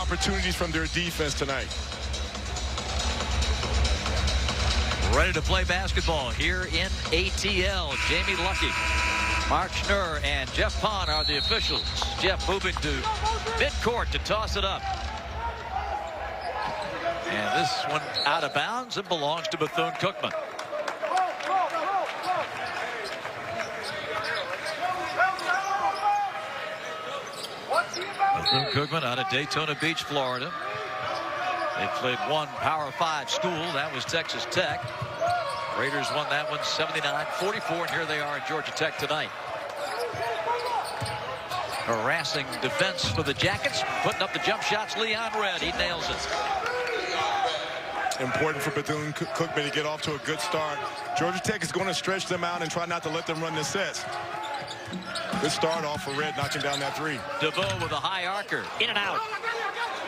opportunities from their defense tonight. Ready to play basketball here in ATL. Jamie Lucky, Mark Schnurr, and Jeff Pond are the officials. Jeff moving to midcourt to toss it up. And this one out of bounds and belongs to Bethune-Cookman. Bethune-Cookman out of Daytona Beach, Florida. They played one Power 5 school. That was Texas Tech. Raiders won that one 79-44, and here they are at Georgia Tech tonight. Harassing defense for the Jackets. Putting up the jump shots, Leon Red. He nails it. Important for Bethune-Cookman to get off to a good start. Georgia Tech is going to stretch them out and try not to let them run the sets. Good start off for Red, knocking down that three. DeVoe with a high arcer. In and out.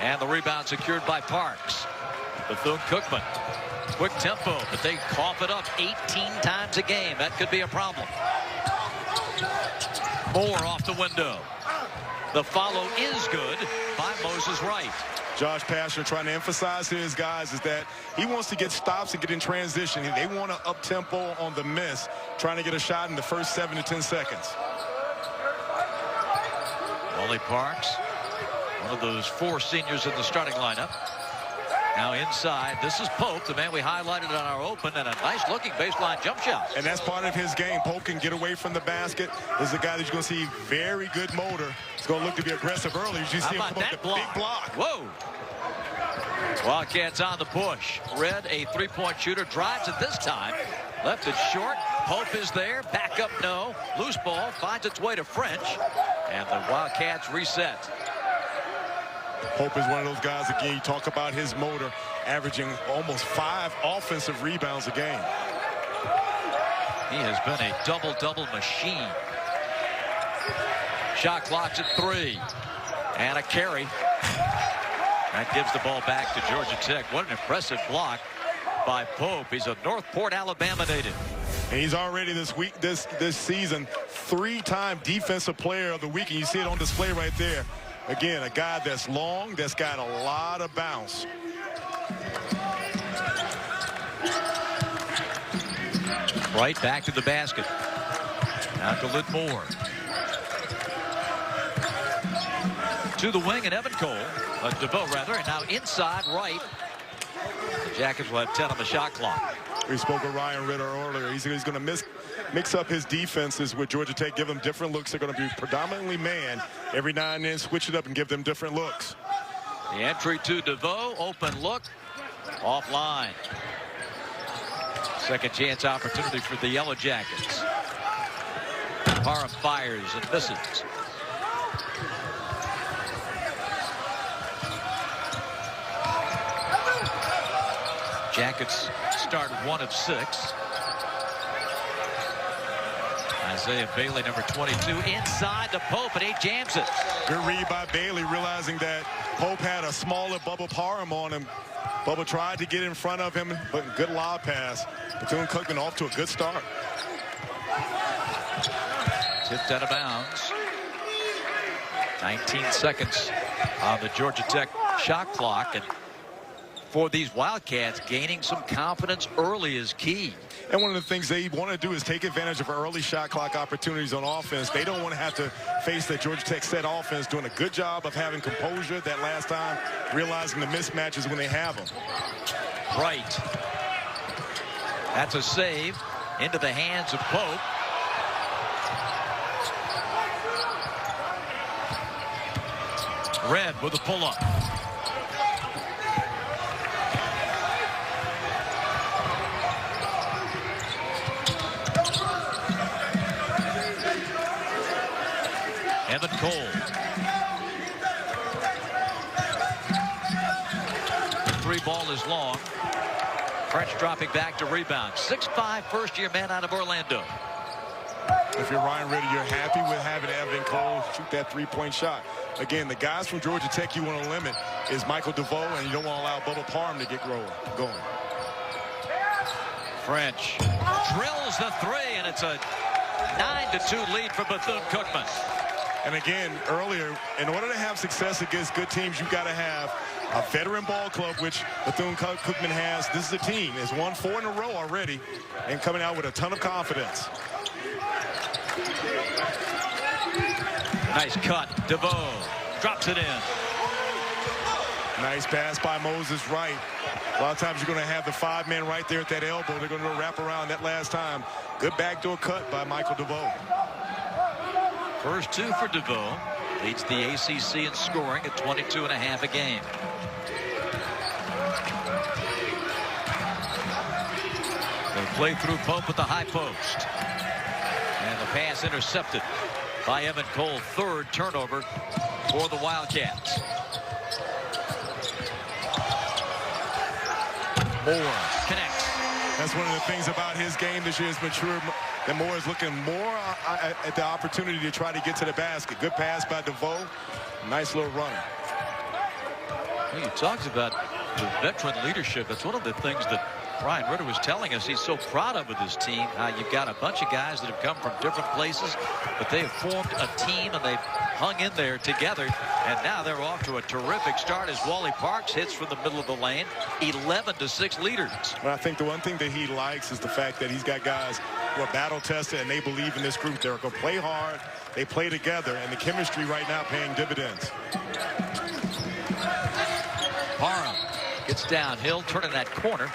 And the rebound secured by Parks. Bethune-Cookman. Quick tempo, but they cough it up 18 times a game. That could be a problem. Moore off the window. The follow is good by Moses Wright. Josh Pastner trying to emphasize to his guys is that he wants to get stops and get in transition. They want to up-tempo on the miss, trying to get a shot in the first 7 to 10 seconds. Wally Parks, one of those 4 seniors in the starting lineup. Now inside, this is Pope, the man we highlighted on our open, and a nice-looking baseline jump shot. And that's part of his game. Pope can get away from the basket. This is a guy that you're going to see very good motor. He's going to look to be aggressive early. You see him come up with a big block. Whoa. Wildcats on the push. Red, a three-point shooter, drives it this time. Left it short. Pope is there. Back up, no. Loose ball finds its way to French. And the Wildcats reset. Pope is one of those guys, again, you talk about his motor, averaging almost 5 offensive rebounds a game. He has been a double-double machine. Shot clock's at 3. And a carry. That gives the ball back to Georgia Tech. What an impressive block by Pope. He's a Northport, Alabama native. And he's already this season 3-time Defensive Player of the Week. And you see it on display right there. Again, a guy that's long, that's got a lot of bounce. Right back to the basket. Now to Lidmore. To the wing, and Evan Cole, DeVoe rather, and now inside right. The Jackets will have 10 on the shot clock. We spoke with Ryan Ritter earlier. He's going to mix up his defenses with Georgia Tech, give them different looks. They're going to be predominantly man. Every now and then switch it up and give them different looks. The entry to DeVoe, open look, offline. Second chance opportunity for the Yellow Jackets. Parham fires and misses. Jackets start 1 of 6. Isaiah Bailey, number 22, inside to Pope, and he jams it. Good read by Bailey, realizing that Pope had a smaller Bubba Parham on him. Bubba tried to get in front of him, but good lob pass. Bethune-Cookman off to a good start. Tipped out of bounds. 19 seconds on the Georgia Tech shot clock, and for these Wildcats, gaining some confidence early is key. And one of the things they want to do is take advantage of early shot clock opportunities on offense. They don't want to have to face that Georgia Tech set offense, doing a good job of having composure that last time, realizing the mismatches when they have them. Right. That's a save into the hands of Pope. Red with a pull-up. Evan Cole. The 3 ball is long. French dropping back to rebound. 6'5" first-year man out of Orlando. If you're Ryan Ritter, you're happy with having Evan Cole shoot that 3-point shot. Again, the guys from Georgia Tech you want to limit is Michael DeVoe, and you don't want to allow Bubba Parham to get going. French drills the 3, and it's a 9-2 lead for Bethune-Cookman. And again, earlier, in order to have success against good teams, you've got to have a veteran ball club, which Bethune-Cookman has. This is a team that's won 4 in a row already and coming out with a ton of confidence. Nice cut. DeVoe drops it in. Nice pass by Moses Wright. A lot of times you're going to have the 5 men right there at that elbow. They're going to wrap around that last time. Good backdoor cut by Michael DeVoe. First 2 for DeVoe. Leads the ACC in scoring at 22.5 a game. They play through Pope at the high post. And the pass intercepted by Evan Cole. 3rd turnover for the Wildcats. Moore connects. That's one of the things about his game this year has matured. That Moore is looking more at the opportunity to try to get to the basket. Good pass by DeVoe. Nice little runner. Well, you talked about the veteran leadership. That's one of the things that Brian Ritter was telling us he's so proud of with his team. How you've got a bunch of guys that have come from different places, but they have formed a team and they've hung in there together. And now they're off to a terrific start as Wally Parks hits from the middle of the lane. 11-6 leaders. Well, I think the one thing that he likes is the fact that he's got guys who are battle-tested and they believe in this group. They're going to play hard. They play together, and the chemistry right now paying dividends. Parham gets downhill, turning that corner.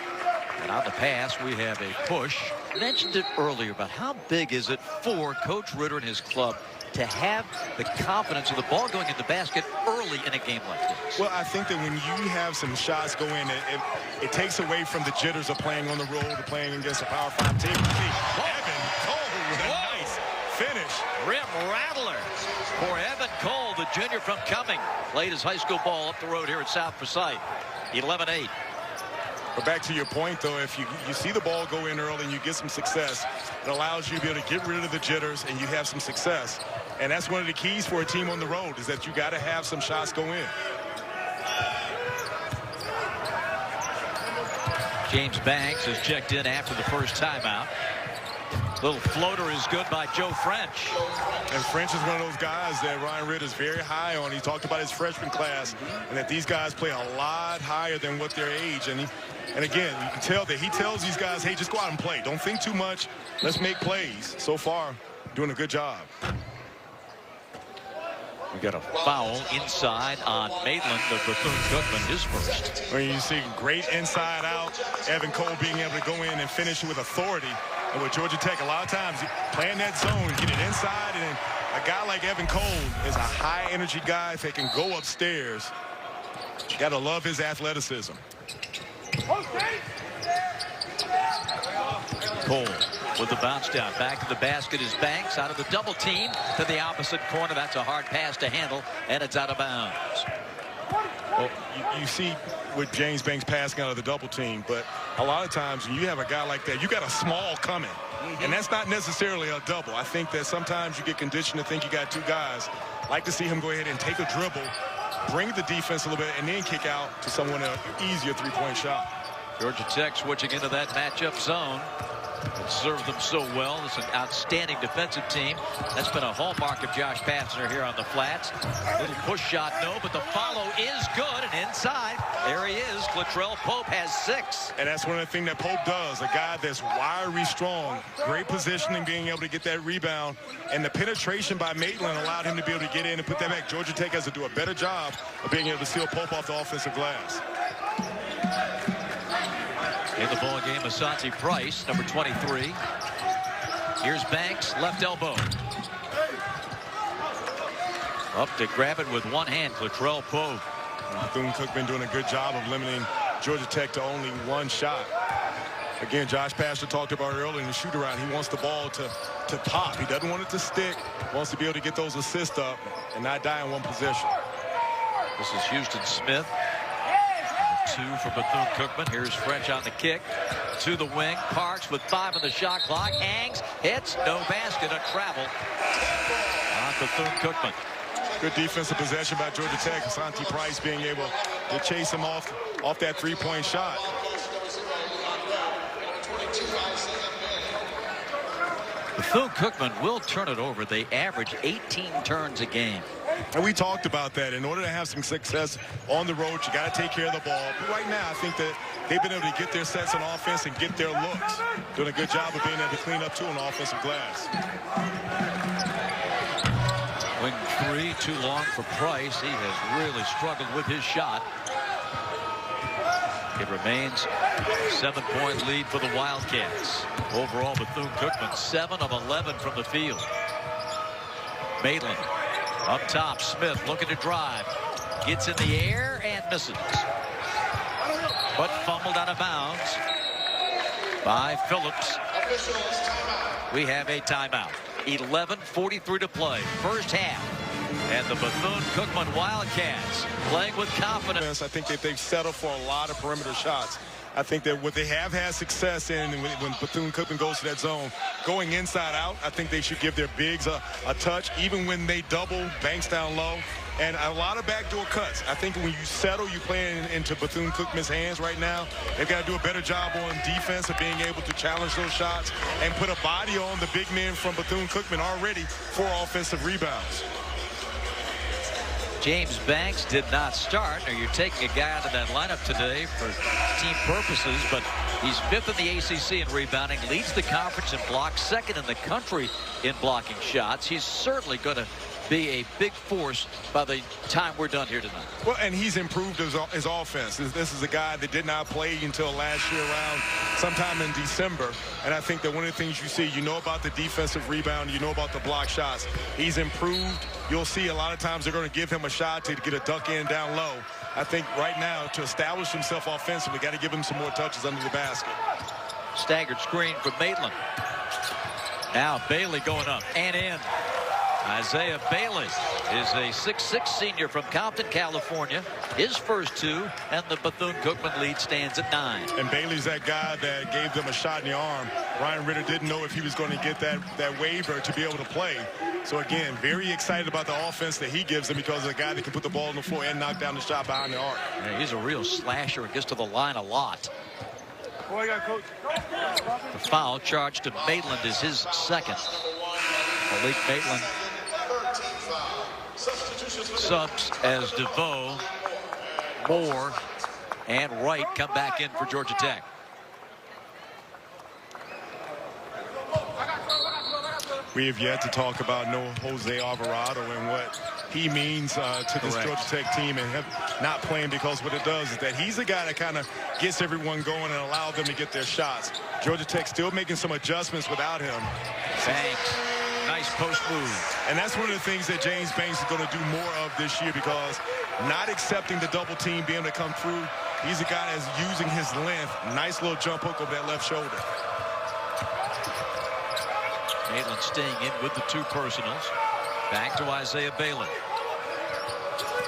And on the pass, we have a push. I mentioned it earlier, but how big is it for Coach Ritter and his club to have the confidence of the ball going in the basket early in a game like this? Well, I think that when you have some shots go in, it takes away from the jitters of playing on the road, of playing against a Power 5 team. Evan Cole with a nice finish. Rim rattler for Evan Cole, the junior from Cumming. Played his high school ball up the road here at South Forsyth. 11-8. But back to your point, though, if you see the ball go in early and you get some success, it allows you to be able to get rid of the jitters and you have some success. And that's one of the keys for a team on the road, is that you got to have some shots go in. James Banks is checked in after the first timeout. Little floater is good by Joe French. And French is one of those guys that Ryan Ritter is very high on. He talked about his freshman class and that these guys play a lot higher than what their age. And again, you can tell that he tells these guys, hey, just go out and play. Don't think too much. Let's make plays. So far, doing a good job. We got a foul inside on Maitland of Bethune-Cookman, his first. When you see great inside out, Evan Cole being able to go in and finish with authority. And with Georgia Tech, a lot of times playing that zone, get it inside, and a guy like Evan Cole is a high energy guy that can go upstairs. You got to love his athleticism. Cole with the bounce down. Back to the basket is Banks out of the double team to the opposite corner. That's a hard pass to handle, and it's out of bounds. Well, you see with James Banks passing out of the double team, but a lot of times when you have a guy like that, you got a small coming, and that's not necessarily a double. I think that sometimes you get conditioned to think you got 2 guys. Like to see him go ahead and take a dribble, bring the defense a little bit, and then kick out to someone an easier 3-point shot. Georgia Tech switching into that matchup zone. It served them so well. It's an outstanding defensive team. That's been a hallmark of Josh Pastner here on the flats. Little push shot, no, but the follow is good, and inside, there he is. Latrell Pope has 6. And that's one of the things that Pope does, a guy that's wiry strong, great positioning, being able to get that rebound, and the penetration by Maitland allowed him to be able to get in and put that back. Georgia Tech has to do a better job of being able to steal Pope off the offensive glass. In the ball game, Asante Price, number 23. Here's Banks, left elbow. Up to grab it with one hand, Latrell Pope. Bethune-Cookman doing a good job of limiting Georgia Tech to only 1 shot. Again, Josh Pastner talked about earlier in the shoot-around. He wants the ball to pop. He doesn't want it to stick. He wants to be able to get those assists up and not die in one possession. This is Houston Smith. 2 for Bethune-Cookman. Here's French on the kick. To the wing. Parks with 5 on the shot clock. Hangs, hits, no basket, a travel on Bethune-Cookman. Good defensive possession by Georgia Tech. Asante Price being able to chase him off that 3-point shot. The Bethune-Cookman will turn it over. They average 18 turns a game. And we talked about that. In order to have some success on the road, you got to take care of the ball. But right now, I think that they've been able to get their sets on offense and get their looks. Doing a good job of being able to clean up, too, on offensive glass. Wing 3 too long for Price. He has really struggled with his shot. It remains a 7-point lead for the Wildcats. Overall, Bethune-Cookman 7 of 11 from the field. Maitland up top. Smith looking to drive. Gets in the air and misses. But fumbled out of bounds by Phillips. We have a timeout. 11:43 to play. First half. And the Bethune-Cookman Wildcats playing with confidence. I think that they've settled for a lot of perimeter shots. I think that what they have had success in when Bethune-Cookman goes to that zone, going inside out, I think they should give their bigs a touch, even when they double Banks down low. And a lot of backdoor cuts. I think when you settle, you play into Bethune-Cookman's hands right now. They've got to do a better job on defense of being able to challenge those shots and put a body on the big men from Bethune-Cookman already for offensive rebounds. James Banks did not start. Now you're taking a guy out of that lineup today for team purposes, but he's 5th in the ACC in rebounding, leads the conference in blocks, 2nd in the country in blocking shots. He's certainly going to be a big force by the time we're done here tonight. Well, and he's improved his offense. This is a guy that did not play until last year around sometime in December. And I think that one of the things you see, you know about the defensive rebound, you know about the block shots. He's improved. You'll see a lot of times they're going to give him a shot to get a duck in down low. I think right now, to establish himself offensively, got to give him some more touches under the basket. Staggered screen from Maitland. Now Bailey going up and in. Isaiah Bailey is a 6'6" senior from Compton, California. His first 2, and the Bethune-Cookman lead stands at 9. And Bailey's that guy that gave them a shot in the arm. Ryan Ritter didn't know if he was going to get that waiver to be able to play. So again, very excited about the offense that he gives them because of the guy that can put the ball on the floor and knock down the shot behind the arc. Yeah, he's a real slasher and gets to the line a lot. The foul charge to Maitland is his 2nd. Malik Maitland subs as DeVoe, Moore, and Wright come back in for Georgia Tech. We have yet to talk about no Jose Alvarado and what he means to this Georgia Tech team, and him not playing because what it does is that he's the guy that kind of gets everyone going and allows them to get their shots. Georgia Tech still making some adjustments without him. Banks. Nice post move. And that's one of the things that James Banks is going to do more of this year, because not accepting the double team, being able to come through, he's a guy that's using his length. Nice little jump hook over that left shoulder. Maitland staying in with the 2 personals. Back to Isaiah Bailey.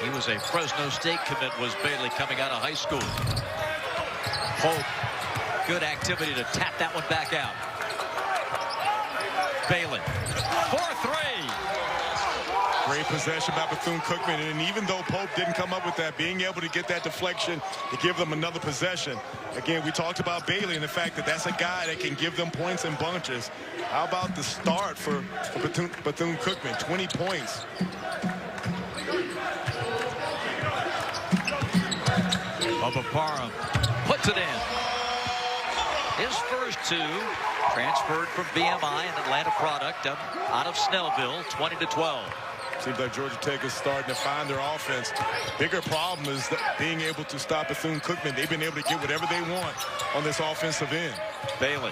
He was a Fresno State commit, was Bailey, coming out of high school. Pope, good activity to tap that one back out. Bailey, 4-3. Great possession by Bethune-Cookman, and even though Pope didn't come up with that, being able to get that deflection to give them another possession. Again, we talked about Bailey and the fact that that's a guy that can give them points in bunches. How about the start for Bethune-Cookman? 20 points. Parham puts it in. His first 2 transferred from BMI, an Atlanta product, out of Snellville, 20-12. Seems like Georgia Tech is starting to find their offense. Bigger problem is being able to stop Bethune-Cookman. They've been able to get whatever they want on this offensive end. Bailey.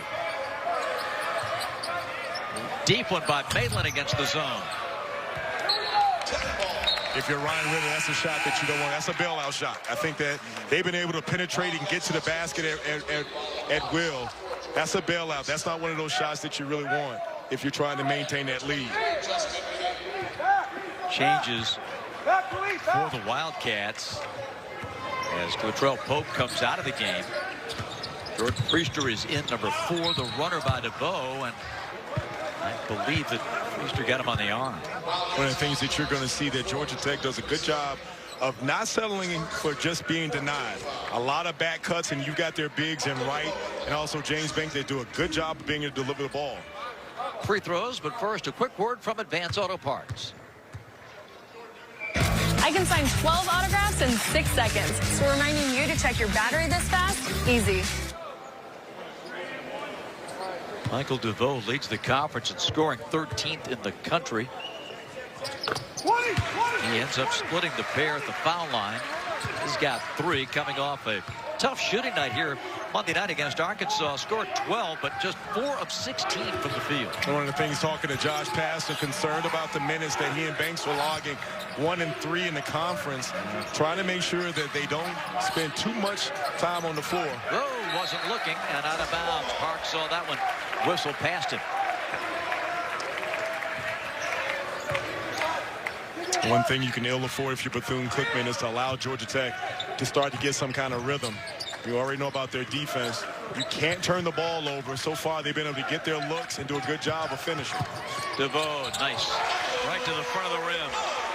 Deep one by Maitland against the zone. If you're Ryan Ritter, that's a shot that you don't want. That's a bailout shot. I think that they've been able to penetrate and get to the basket at will. That's a bailout. That's not one of those shots that you really want if you're trying to maintain that lead. Changes for the Wildcats as Latrell Pope comes out of the game. Jordan Priester is in, number 4, the runner by DeVoe, and I believe that Priester got him on the arm. One of the things that you're going to see that Georgia Tech does a good job of not settling for just being denied. A lot of back cuts, and you've got their bigs in Wright and also James Banks. They do a good job of being able to deliver the ball. free throws, but first a quick word from Advance Auto Parts. I can sign 12 autographs in 6 seconds. So reminding you to check your battery this fast, easy. Michael DeVoe leads the conference in scoring 13th in the country. He ends up splitting the pair at the foul line. He's got 3 coming off a tough shooting night here Monday night against Arkansas. Scored 12, but just 4 of 16 from the field. One of the things talking to Josh Paston, concerned about the minutes that he and Banks were logging, 1 and 3 in the conference, trying to make sure that they don't spend too much time on the floor. Rowe wasn't looking and out of bounds. Park saw that one whistle past him. One thing you can ill afford if you're Bethune-Cookman is to allow Georgia Tech to start to get some kind of rhythm. You already know about their defense. You can't turn the ball over. So far, they've been able to get their looks and do a good job of finishing. DeVoe, nice. Right to the front of the rim.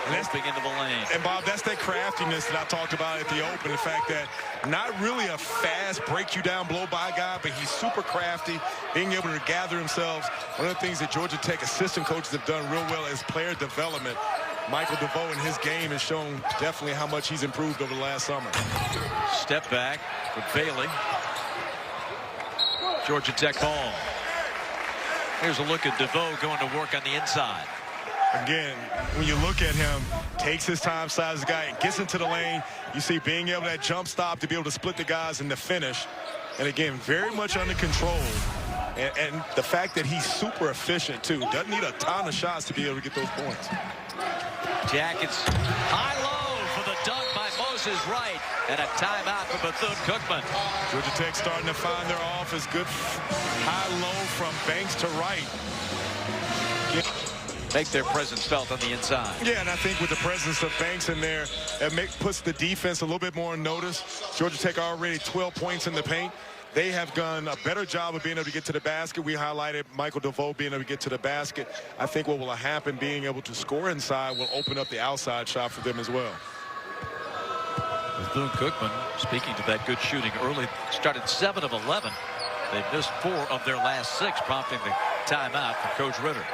And that's big into the lane. And, Bob, that's that craftiness that I talked about at the open. The fact that not really a fast break-you-down, blow-by guy, but he's super crafty, being able to gather himself. One of the things that Georgia Tech assistant coaches have done real well is player development. Michael DeVoe in his game has shown definitely how much he's improved over the last summer. Step back for Bailey. Georgia Tech ball. Here's a look at DeVoe going to work on the inside. Again, when you look at him, takes his time, sizes guy, and gets into the lane. You see being able to that jump stop to be able to split the guys in the finish. And again, very much under control. And the fact that he's super efficient, too. Doesn't need a ton of shots to be able to get those points. Jackets high-low for the dunk by Moses Wright. And a timeout for Bethune-Cookman. Georgia Tech starting to find their offense. Good high-low from Banks to Wright. Make their presence felt on the inside. Yeah, and I think with the presence of Banks in there, it puts the defense a little bit more on notice. Georgia Tech already 12 points in the paint. They have done a better job of being able to get to the basket. We highlighted Michael DeVoe being able to get to the basket. I think what will happen, being able to score inside, will open up the outside shot for them as well. Bethune-Cookman, speaking to that good shooting early, started 7 of 11. They missed 4 of their last 6, prompting the timeout for Coach Ritter.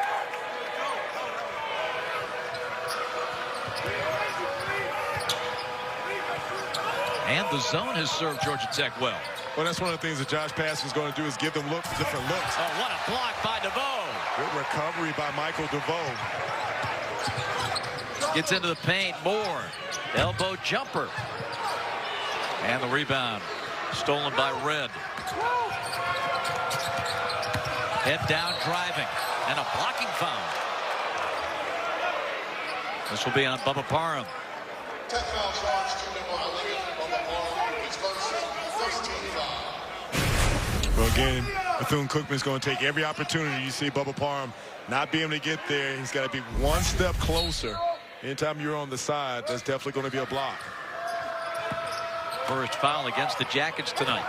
And the zone has served Georgia Tech well. Well, that's one of the things that Josh Paston's going to do is give them different looks. Oh, what a block by DeVoe. Good recovery by Michael DeVoe. Gets into the paint. Moore. Elbow jumper. And the rebound. Stolen by Red. Head down driving. And a blocking foul. This will be on Bubba Parham. Well, again, Bethune-Cookman's going to take every opportunity. You see Bubba Parham not being able to get there. He's got to be one step closer. Anytime you're on the side, that's definitely going to be a block. First foul against the Jackets tonight.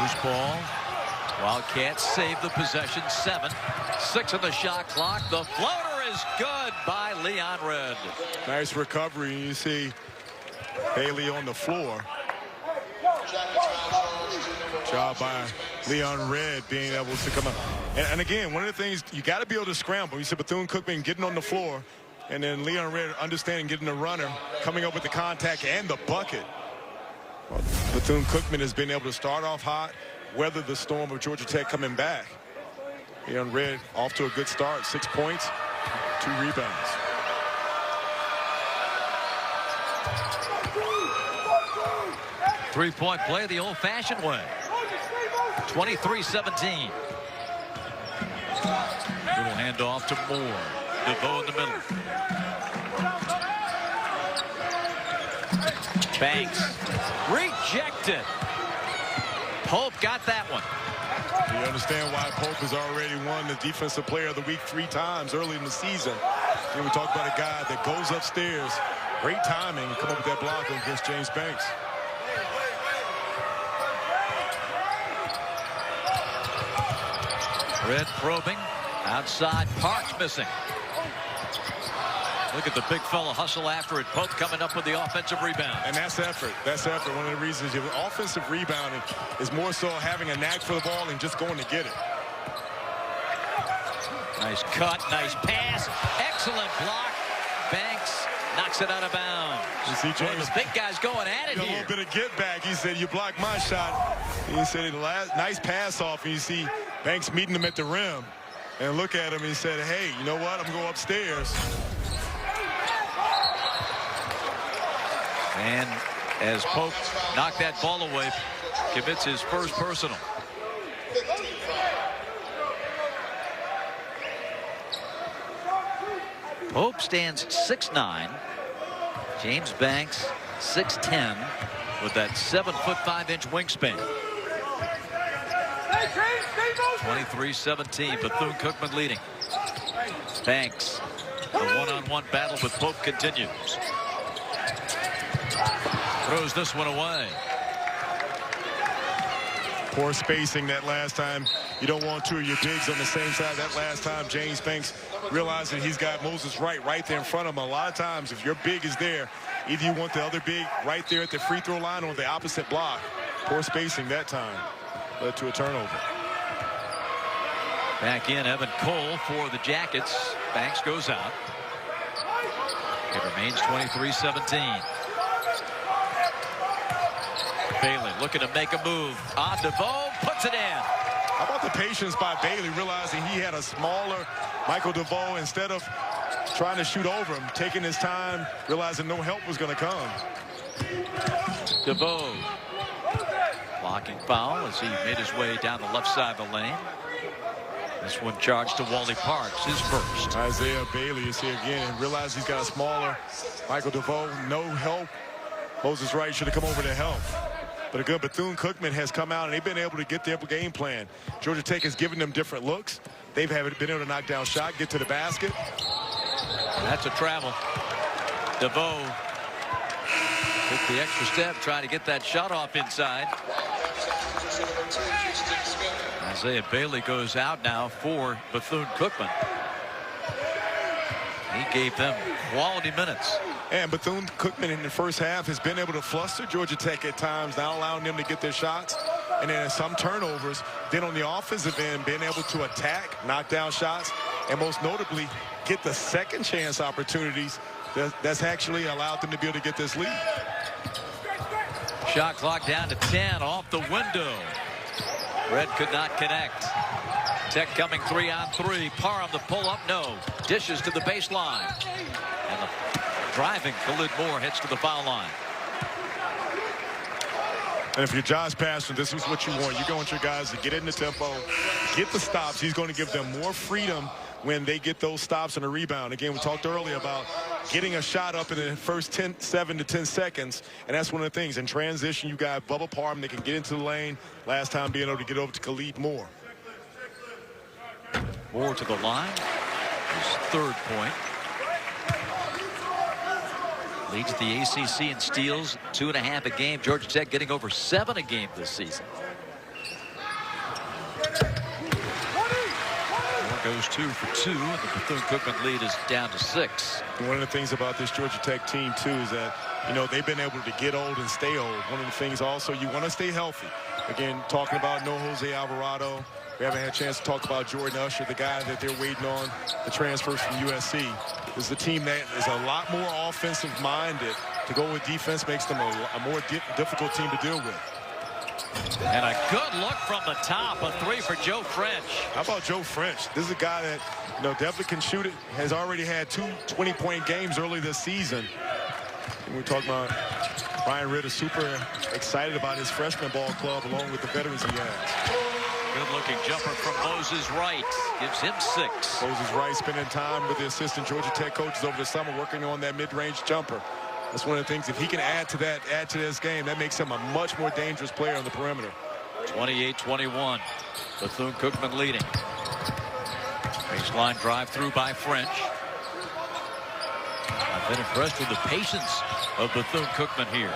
Loose ball. Wildcats save the possession. 7-6 on the shot clock. The floater is good by Leon Red. Nice recovery. You see Bailey on the floor. Job by Leon Red being able to come up. And again, one of the things, you got to be able to scramble. You see Bethune-Cookman getting on the floor, and then Leon Red understanding getting the runner, coming up with the contact and the bucket. Well, Bethune-Cookman has been able to start off hot, weather the storm of Georgia Tech coming back. Leon Red off to a good start, 6 points, 2 rebounds. Three-point play the old-fashioned way. 23-17. Little handoff to Moore. DeVoe in the middle. Banks. Rejected. Pope got that one. You understand why Pope has already won the Defensive Player of the Week 3 times early in the season. And we talk about a guy that goes upstairs. Great timing and come up with that block against James Banks. Red probing. Outside, Parks missing. Look at the big fella hustle after it. Pope coming up with the offensive rebound. And that's effort. That's effort. One of the reasons your offensive rebounding is more so having a knack for the ball and just going to get it. Nice cut, nice pass, excellent block. Banks knocks it out of bounds. You see James, the big guys going at it a here. little bit of get back. He said, you blocked my shot. He said, nice pass off. And you see Banks meeting him at the rim. And look at him. He said, hey, you know what? I'm going to go upstairs. And as Pope knocked that ball away, commits his first personal. Pope stands 6'9". James Banks 6'10", with that 7'5" wingspan. 23-17, Bethune-Cookman leading. Banks, the one-on-one battle with Pope continues. Throws this one away. Poor spacing that last time. You don't want two of your bigs on the same side. That last time, James Banks realized that he's got Moses Wright right there in front of him. A lot of times, if your big is there, either you want the other big right there at the free throw line or the opposite block. Poor spacing that time led to a turnover. Back in, Evan Cole for the Jackets. Banks goes out. It remains 23-17. Bailey looking to make a move. On DeVoe, puts it in. How about the patience by Bailey, realizing he had a smaller Michael DeVoe, instead of trying to shoot over him, taking his time, realizing no help was going to come. DeVoe blocking foul as he made his way down the left side of the lane. This one charged to Wally Parks, his first. Isaiah Bailey is here again. Realize he's got a smaller Michael DeVoe. No help. Moses Wright should have come over to help. But a good Bethune-Cookman has come out, and they've been able to get their game plan. Georgia Tech has given them different looks. They've been able to knock down shot, get to the basket. That's a travel. DeVoe took the extra step, trying to get that shot off inside. Isaiah Bailey goes out now for Bethune-Cookman. He gave them quality minutes. And Bethune-Cookman in the first half has been able to fluster Georgia Tech at times, not allowing them to get their shots. And then some turnovers. Then on the offensive end, being able to attack, knock down shots, and most notably, get the second chance opportunities that's actually allowed them to be able to get this lead. Shot clock down to 10 off the window. Red could not connect. Tech coming 3-on-3. Parham the pull-up, no. Dishes to the baseline. And the driving Khalid Moore heads to the foul line. And if you're Josh Pastner, this is what you want. You want your guys to get in the tempo, get the stops. He's going to give them more freedom when they get those stops and a rebound. Again, we talked earlier about getting a shot up in the first 7 to 10 seconds, and that's one of the things. In transition, you got Bubba Parham that can get into the lane. Last time being able to get over to Khalid Moore. Moore to the line. His third point. Leads the ACC in steals, 2.5 a game. Georgia Tech getting over 7 a game this season. Moore goes 2 for 2, and the Bethune-Cookman lead is down to 6. One of the things about this Georgia Tech team, too, is that, you know, they've been able to get old and stay old. One of the things also, you want to stay healthy. Again, talking about no Jose Alvarado. We haven't had a chance to talk about Jordan Usher, the guy that they're waiting on, the transfers from USC. This is a team that is a lot more offensive-minded. To go with defense makes them a more difficult team to deal with. And a good look from the top, a 3 for Joe French. How about Joe French? This is a guy that, you know, definitely can shoot it. Has already had 2 20-point games early this season. And we're talking about Brian Ritter, super excited about his freshman ball club along with the veterans he has. Good-looking jumper from Moses Wright. Gives him 6. Moses Wright spending time with the assistant Georgia Tech coaches over the summer working on that mid-range jumper. That's one of the things, if he can add to this game, that makes him a much more dangerous player on the perimeter. 28-21. Bethune-Cookman leading. Baseline drive through by French. I've been impressed with the patience of Bethune-Cookman here.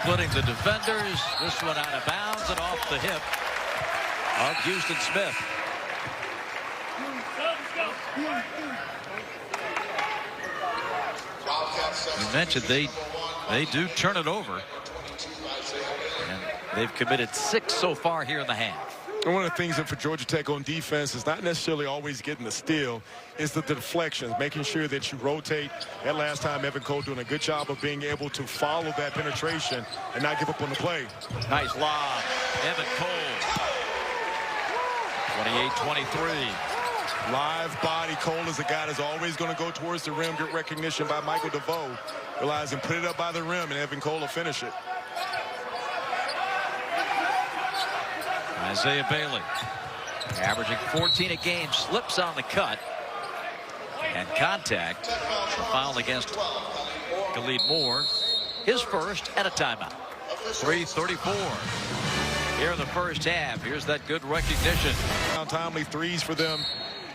Splitting the defenders. This one out of bounds and off the hip of Houston Smith. You mentioned they do turn it over. And they've committed 6 so far here in the half. And one of the things that for Georgia Tech on defense is not necessarily always getting the steal, is the deflections, making sure that you rotate. That last time, Evan Cole doing a good job of being able to follow that penetration and not give up on the play. Nice lob. Evan Cole. 28-23. Live body. Cole is a guy that's always going to go towards the rim. Good recognition by Michael DeVoe. Realizing put it up by the rim, and Evan Cole will finish it. Isaiah Bailey, averaging 14 a game, slips on the cut. And contact. A foul against Khalid Moore. His first at a timeout. 3:34 here in the first half. Here's that good recognition. Timely threes for them.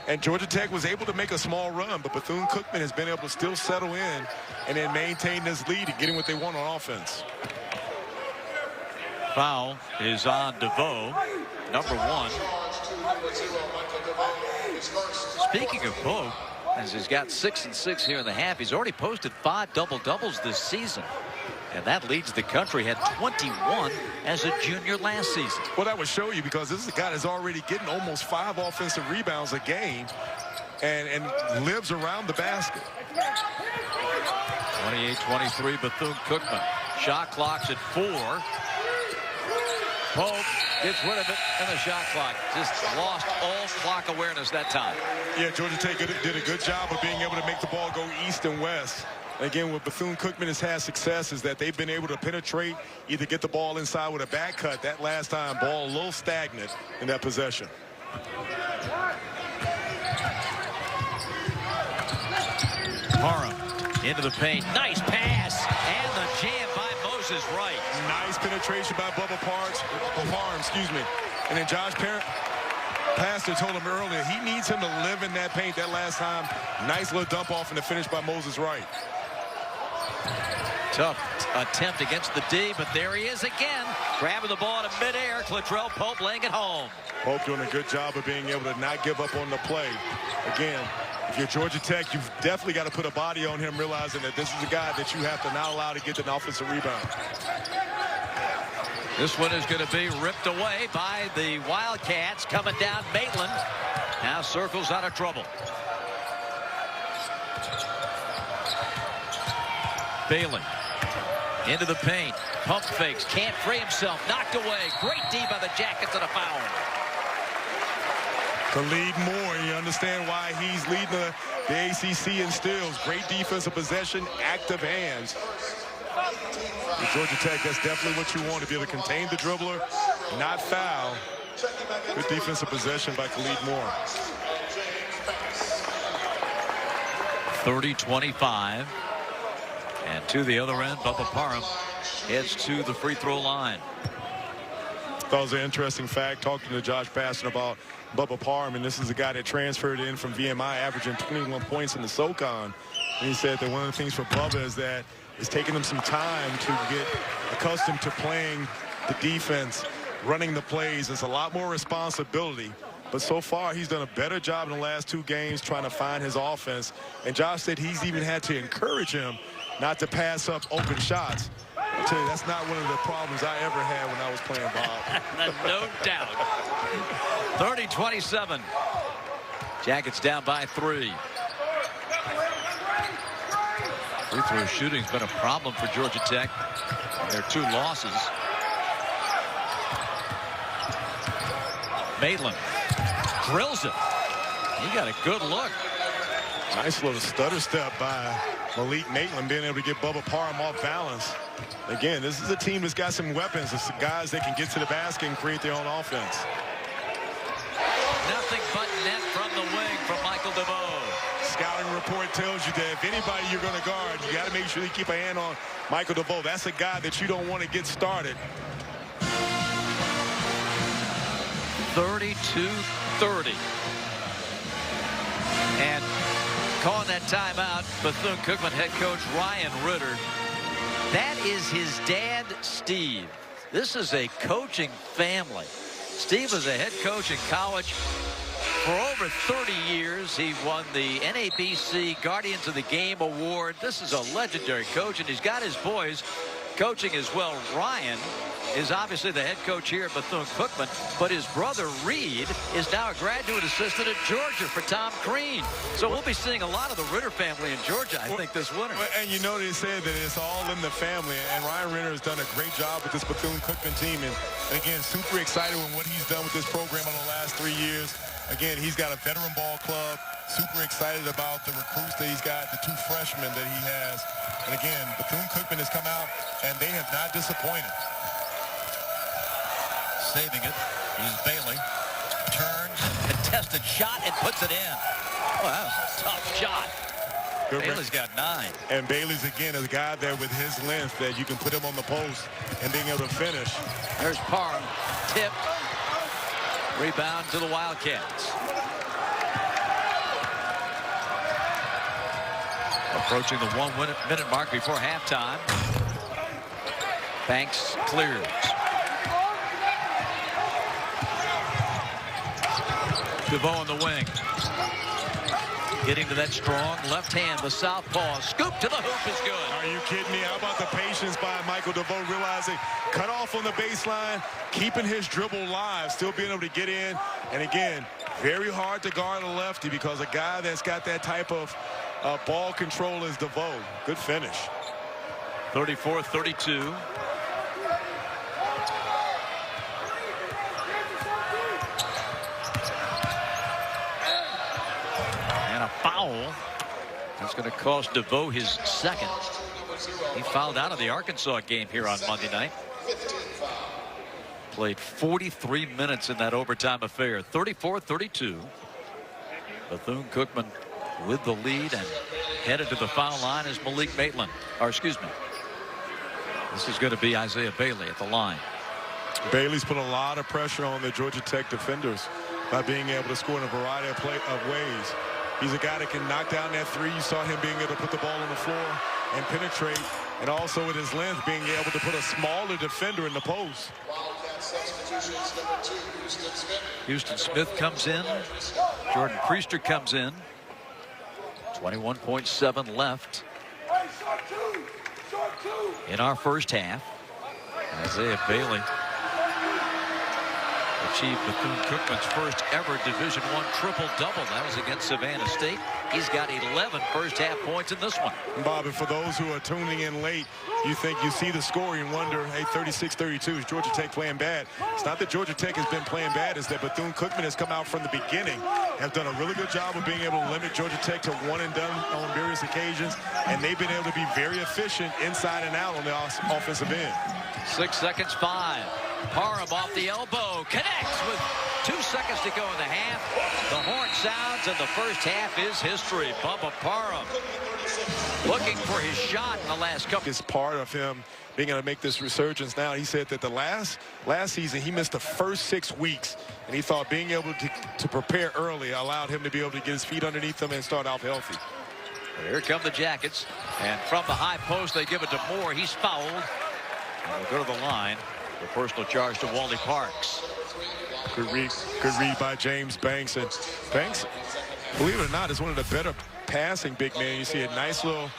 And Georgia Tech was able to make a small run, but Bethune-Cookman has been able to still settle in and then maintain this lead and getting what they want on offense. Foul is on DeVoe, number 1. Speaking of Pope, as he's got 6 and 6 here in the half, he's already posted 5 double-doubles this season. And that leads the country. Had 21 as a junior last season. Well, that would show you, because this is a guy that's already getting almost 5 offensive rebounds a game and lives around the basket. 28-23 Bethune-Cookman. Shot clock's at 4. Pope gets rid of it, and the shot clock just lost all clock awareness that time. Yeah, Georgia Tech did a good job of being able to make the ball go east and west. Again, what Bethune-Cookman has had success is that they've been able to penetrate, either get the ball inside with a back cut. That last time, ball a little stagnant in that possession. Parham into the paint. Nice pass. And the jam by Moses Wright. Nice penetration by Bubba Parham, excuse me. And then Josh Pastor told him earlier he needs him to live in that paint. That last time, nice little dump off and the finish by Moses Wright. Tough attempt against the D, but there he is again. Grabbing the ball in midair. Clattrell Pope laying it home. Pope doing a good job of being able to not give up on the play. Again, if you're Georgia Tech, you've definitely got to put a body on him, realizing that this is a guy that you have to not allow to get an offensive rebound. This one is going to be ripped away by the Wildcats. Coming down, Maitland now circles out of trouble. Bailey into the paint. Pump fakes. Can't free himself. Knocked away. Great D by the Jackets and a foul. Khalid Moore, you understand why he's leading the ACC in steals. Great defensive possession, active hands. With Georgia Tech, that's definitely what you want, to be able to contain the dribbler, not foul. Good defensive possession by Khalid Moore. 30-25. And to the other end, Bubba Parham heads to the free throw line. That was an interesting fact, talking to Josh Passon about Bubba Parham, and this is a guy that transferred in from VMI, averaging 21 points in the SoCon. And he said that one of the things for Bubba is that it's taking him some time to get accustomed to playing the defense, running the plays. It's a lot more responsibility. But so far, he's done a better job in the last 2 games trying to find his offense. And Josh said he's even had to encourage him not to pass up open shots. I'll tell you, that's not one of the problems I ever had when I was playing Bob. No doubt. 30-27. Jackets down by 3. Free throw shooting's been a problem for Georgia Tech in their 2 losses. Maitland drills it. He got a good look. Nice little stutter step by Malik Maitland, being able to get Bubba Parham off balance. Again, this is a team that's got some weapons. It's guys that can get to the basket and create their own offense. Nothing but net from the wing from Michael DeVoe. Scouting report tells you that if anybody you're going to guard, you got to make sure you keep a hand on Michael DeVoe. That's a guy that you don't want to get started. 32-30. And calling that timeout, Bethune-Cookman head coach Ryan Ritter. That is his dad, Steve. This is a coaching family. Steve was a head coach in college For over 30 years, he won the NABC Guardians of the Game Award. This is a legendary coach, and he's got his boys coaching as well. Ryan is obviously the head coach here at Bethune-Cookman, but his brother Reed is now a graduate assistant at Georgia for Tom Crean. So we'll be seeing a lot of the Ritter family in Georgia, I think, this winter. And you know, they said that it's all in the family, and Ryan Ritter has done a great job with this Bethune-Cookman team. And again, super excited with what he's done with this program in the last 3 years. Again, he's got a veteran ball club. Super excited about the recruits that he's got, the 2 freshmen that he has. And again, Bethune-Cookman has come out, and they have not disappointed. Saving it is Bailey. Turns, contested shot, and puts it in. Oh, that was a tough shot. Bailey's got 9. And Bailey's, again, is a guy there with his length that you can put him on the post and being able to finish. There's Parham. Tipped. Rebound to the Wildcats. Approaching the 1-minute mark before halftime. Banks clears. DeVoe on the wing. Getting to that strong left hand, the southpaw. Scoop to the hoop is good. Are you kidding me? How about the patience by Michael DeVoe, realizing cut off on the baseline, keeping his dribble live, still being able to get in. And again, very hard to guard a lefty because a guy that's got that type of ball control is DeVoe. Good finish. 34-32. And a foul. That's going to cost DeVoe his second. He fouled out of the Arkansas game here on Monday night. Played 43 minutes in that overtime affair. 34-32. Bethune-Cookman with the lead, and headed to the foul line is Malik Maitland. Or excuse me. This is going to be Isaiah Bailey at the line. Bailey's put a lot of pressure on the Georgia Tech defenders by being able to score in a variety of ways. He's a guy that can knock down that 3. You saw him being able to put the ball on the floor and penetrate, and also with his length being able to put a smaller defender in the post. Houston Smith comes in. Jordan Priester comes in. 21.7 left in our first half. Isaiah Bailey achieved Bethune-Cookman's first ever Division I triple-double. That was against Savannah State. He's got 11 first-half points in this one. Bob, and for those who are tuning in late, you think you see the score and wonder, hey, 36-32, is Georgia Tech playing bad? It's not that Georgia Tech has been playing bad. It's that Bethune-Cookman has come out from the beginning, have done a really good job of being able to limit Georgia Tech to one and done on various occasions, and they've been able to be very efficient inside and out on the offensive end. 6 seconds, 5. Parham off the elbow, connects with 2 seconds to go in the half. The horn sounds, and the first half is history. Bubba Parham looking for his shot in the last couple. It's part of him being able to make this resurgence now. He said that the last season he missed the first 6 weeks, and he thought being able to prepare early allowed him to be able to get his feet underneath him and start out healthy. Here come the Jackets, and from the high post they give it to Moore. He's fouled, and will go to the line. The personal charge to Wally Parks. Good read by James Banks. And Banks, believe it or not, is one of the better passing big men. You see a nice little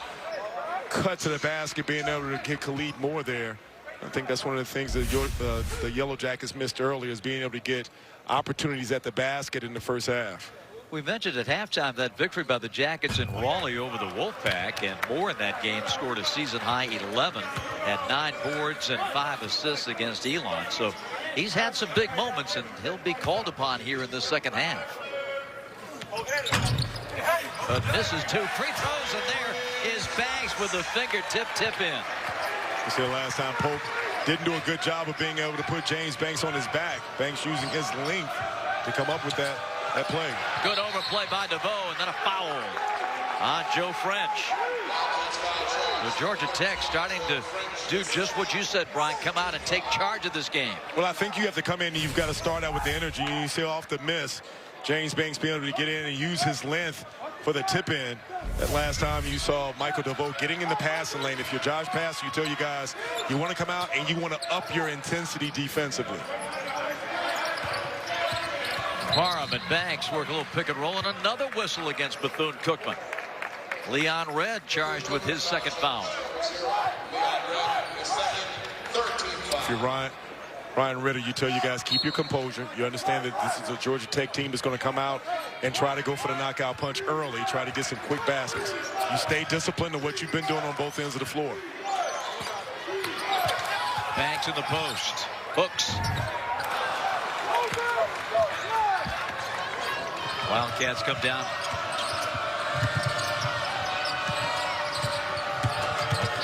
cut to the basket, being able to get Khalid Moore there. I think that's one of the things that the Yellow Jackets missed earlier, is being able to get opportunities at the basket in the first half. We mentioned at halftime that victory by the Jackets in Raleigh over the Wolfpack, and Moore in that game scored a season-high 11, had 9 boards and 5 assists against Elon. So he's had some big moments, and he'll be called upon here in the second half. But misses 2 free throws, and there is Banks with the fingertip tip in. You see the last time Pope didn't do a good job of being able to put James Banks on his back. Banks using his length to come up with that play. Good overplay by DeVoe, and then a foul on Joe French. The Georgia Tech starting to do just what you said, Brian, come out and take charge of this game. Well, I think you have to come in and you've got to start out with the energy. You see off the miss, James Banks being able to get in and use his length for the tip in. That last time you saw Michael DeVoe getting in the passing lane. If you're Josh Passer, you tell you guys you want to come out and you want to up your intensity defensively. Parham and Banks work a little pick and roll, and another whistle against Bethune-Cookman. Leon Red charged with his second foul. If you're Ryan Ritter, you tell you guys keep your composure. You understand that this is a Georgia Tech team that's going to come out and try to go for the knockout punch early, try to get some quick baskets. You stay disciplined to what you've been doing on both ends of the floor. Banks in the post. Hooks. Wildcats come down.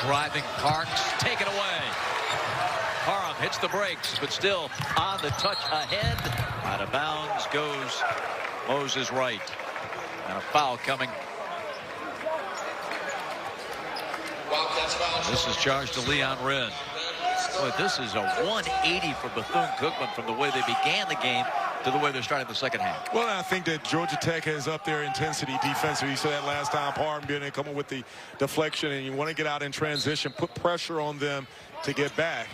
Driving Parks, taken away. Parham hits the brakes, but still on the touch ahead. Out of bounds goes Moses Wright. And a foul coming. This is charged to Leon Red. Boy, this is a 180 for Bethune-Cookman from the way they began the game to the way they're starting the second half. Well, I think that Georgia Tech has up their intensity defensively. You saw that last time, Parham being coming with the deflection, and you want to get out in transition, put pressure on them to get back.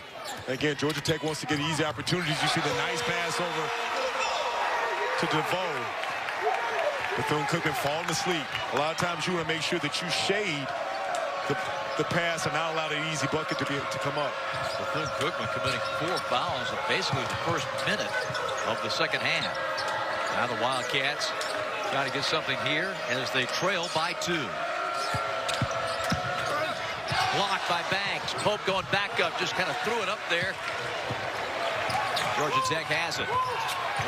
Again, Georgia Tech wants to get easy opportunities. You see the nice pass over to DeVoe. Bethune-Cookman falling asleep. A lot of times you want to make sure that you shade the pass and not allow the easy bucket to come up. Bethune-Cookman committing 4 fouls in basically the first minute of the second half. Now the Wildcats trying to get something here as they trail by 2. Blocked by Banks. Pope going back up, just kind of threw it up there. Georgia Tech has it.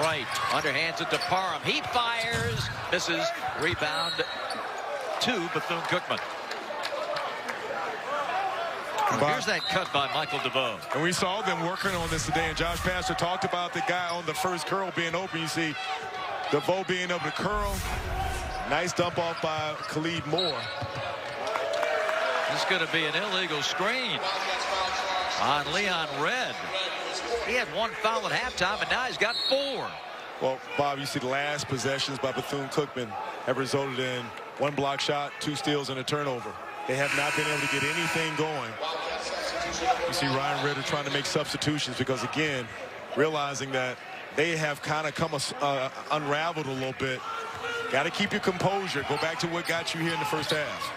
Right, underhands it to Parham. He fires, misses. Rebound to Bethune-Cookman. Here's that cut by Michael DeVoe. And we saw them working on this today, and Josh Pastor talked about the guy on the first curl being open. You see DeVoe being able to curl. Nice dump off by Khalid Moore. This is going to be an illegal screen on Leon Red. He had 1 foul at halftime, and now he's got 4. Well, Bob, you see the last possessions by Bethune-Cookman have resulted in 1 block shot, 2 steals, and a turnover. They have not been able to get anything going. You see Ryan Ritter trying to make substitutions because, again, realizing that they have kind of come unraveled a little bit. Got to keep your composure. Go back to what got you here in the first half.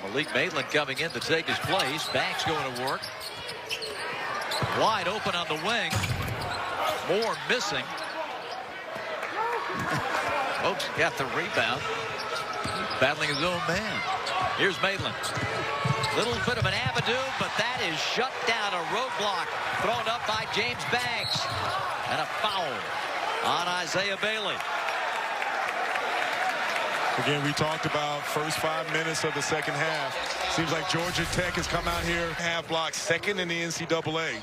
Malik Maitland coming in to take his place. Banks going to work. Wide open on the wing. Moore missing. Oaks got the rebound. Battling his own man. Here's Maitland. Little bit of an avenue, but that is shut down. A roadblock thrown up by James Banks. And a foul on Isaiah Bailey. Again, we talked about first 5 minutes of the second half. Seems like Georgia Tech has come out here half block, second in the NCAA.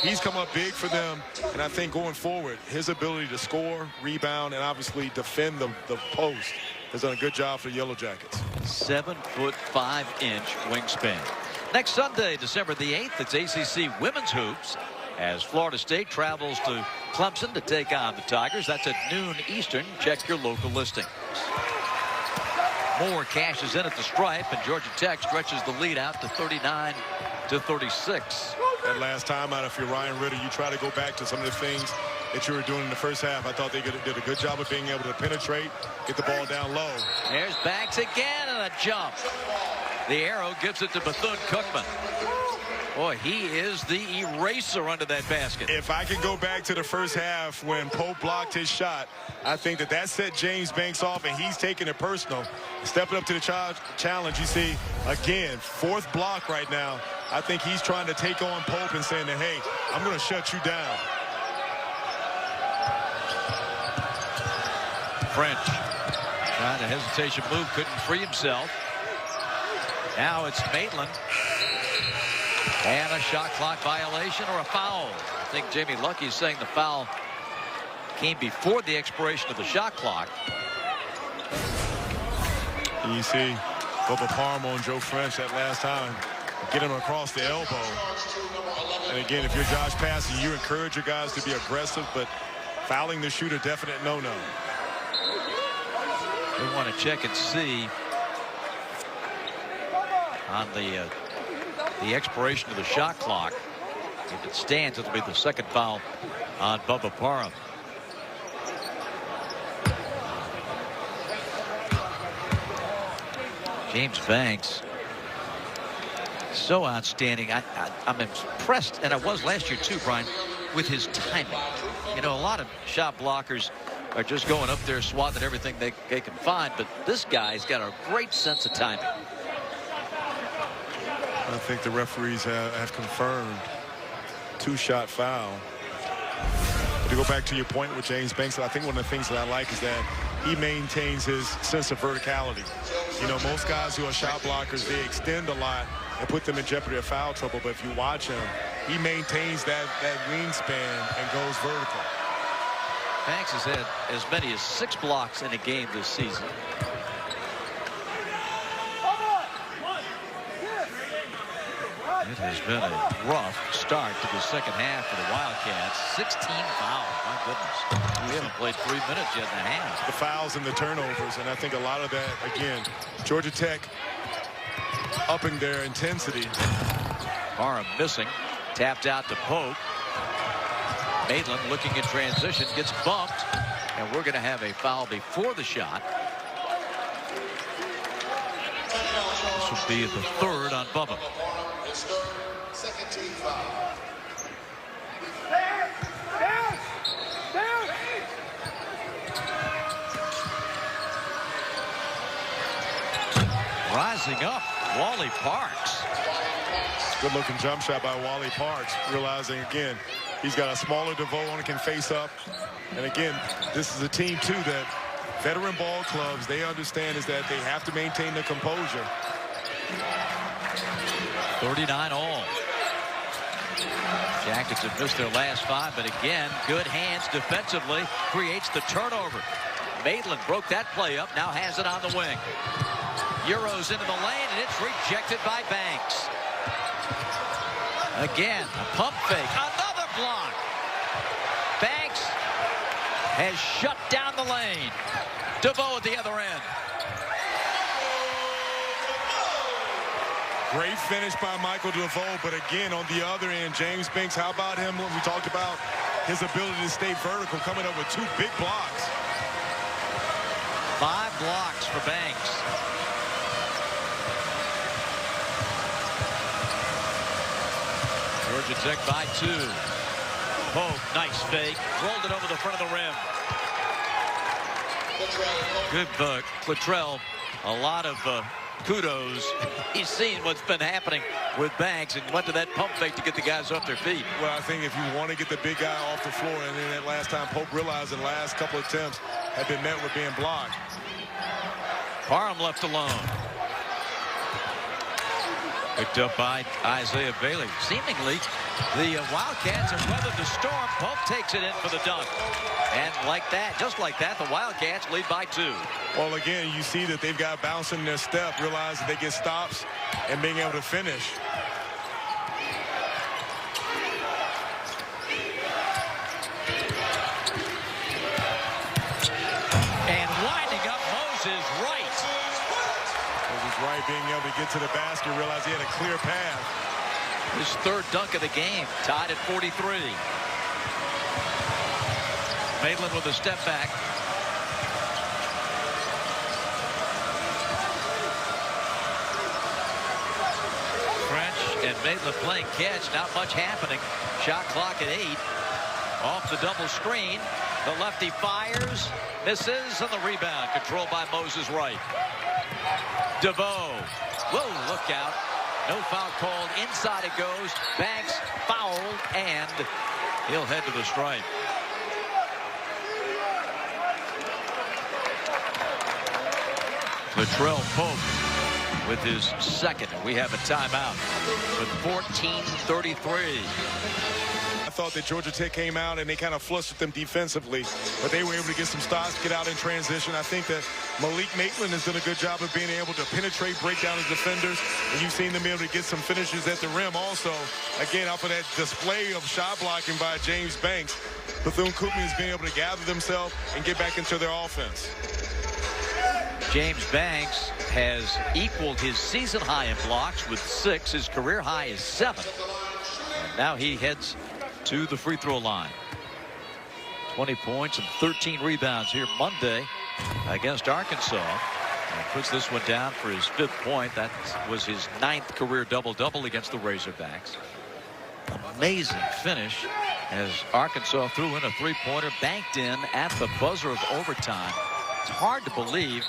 He's come up big for them, and I think going forward, his ability to score, rebound, and obviously defend the post has done a good job for the Yellow Jackets. 7-foot 5-inch wingspan. Next Sunday, December the 8th, it's ACC Women's Hoops as Florida State travels to Clemson to take on the Tigers. That's at noon Eastern. Check your local listings. Moore cashes in at the stripe, and Georgia Tech stretches the lead out to 39-36. That last time out, if you're Ryan Ritter, you try to go back to some of the things that you were doing in the first half. I thought they did a good job of being able to penetrate, get the ball down low. There's Banks again, and a jump. The arrow gives it to Bethune-Cookman. Boy, he is the eraser under that basket. If I can go back to the first half when Pope blocked his shot, I think that set James Banks off, and he's taking it personal. Stepping up to the challenge, you see, again, 4th block right now. I think he's trying to take on Pope and saying that, hey, I'm going to shut you down. French trying a hesitation move, couldn't free himself. Now it's Maitland. And a shot clock violation or a foul. I think Jamie Lucky is saying the foul came before the expiration of the shot clock. You see Bubba Parham on Joe French that last time. Get him across the elbow. And again, if you're Josh Passy, you encourage your guys to be aggressive, but fouling the shooter, definite no-no. We want to check and see on the expiration of the shot clock. If it stands, it'll be the second foul on Bubba Parham. James Banks, so outstanding. I'm impressed, and I was last year too, Brian, with his timing. You know, a lot of shot blockers are just going up there swatting everything they can find, but this guy's got a great sense of timing. I think the referees have confirmed 2-shot foul. But to go back to your point with James Banks, I think one of the things that I like is that he maintains his sense of verticality. You know, most guys who are shot blockers, they extend a lot and put them in jeopardy of foul trouble. But if you watch him, he maintains that wingspan and goes vertical. Banks has had as many as 6 blocks in a game this season. It has been a rough start to the second half for the Wildcats. 16 fouls. My goodness. We haven't played 3 minutes yet and a half. The fouls and the turnovers, and I think a lot of that, again, Georgia Tech upping their intensity. Parham missing. Tapped out to Pope. Maitland looking in transition, gets bumped, and we're going to have a foul before the shot. This will be the 3rd on Bubba. Second team foul. Rising up, Wally Parks. Good looking jump shot by Wally Parks, realizing again he's got a smaller DeVoe and can face up. And again, this is a team too that veteran ball clubs, they understand is that they have to maintain the composure. 39 all. Jackets have missed their last 5, but again, good hands defensively, creates the turnover. Maitland broke that play up, now has it on the wing. Euros into the lane, and it's rejected by Banks. Again, a pump fake, another block. Banks has shut down the lane. DeVoe at the other end. Great finish by Michael DeVoe, but again, on the other end, James Banks, how about him when we talked about his ability to stay vertical, coming up with 2 big blocks. 5 blocks for Banks. Georgia Tech by 2. Pope, nice fake, rolled it over the front of the rim. Good book. Cottrell, a lot of kudos. He's seen what's been happening with Banks and went to that pump fake to get the guys off their feet. Well, I think if you want to get the big guy off the floor, and then that last time Pope realized the last couple of attempts had been met with being blocked. Parham left alone. Picked up by Isaiah Bailey. Seemingly, the Wildcats have weathered the storm. Pope takes it in for the dunk. And like that, just like that, the Wildcats lead by 2. Well, again, you see that they've got bounce in their step, realize that they get stops and being able to finish. And winding up Moses Wright. Moses Wright being able to get to the basket, realize he had a clear path. His 3rd dunk of the game, tied at 43. Maitland with a step back. French and Maitland playing catch. Not much happening. Shot clock at 8. Off the double screen. The lefty fires. Misses, and the rebound controlled by Moses Wright. DeVoe. Whoa, look out. No foul called. Inside it goes. Banks fouled, and he'll head to the stripe. Latrell Pope with his 2nd. We have a timeout with 14:33. I thought that Georgia Tech came out and they kind of flustered them defensively, but they were able to get some stops, get out in transition. I think that Malik Maitland has done a good job of being able to penetrate, break down his defenders, and you've seen them able to get some finishes at the rim also. Again, off of that display of shot blocking by James Banks, Bethune-Cookman is being able to gather themselves and get back into their offense. James Banks has equaled his season high in blocks with 6. His career high is 7. And now he heads to the free throw line. 20 points and 13 rebounds here Monday against Arkansas. And puts this one down for his 5th point. That was his 9th career double-double against the Razorbacks. Amazing finish as Arkansas threw in a 3-pointer, banked in at the buzzer of overtime. It's hard to believe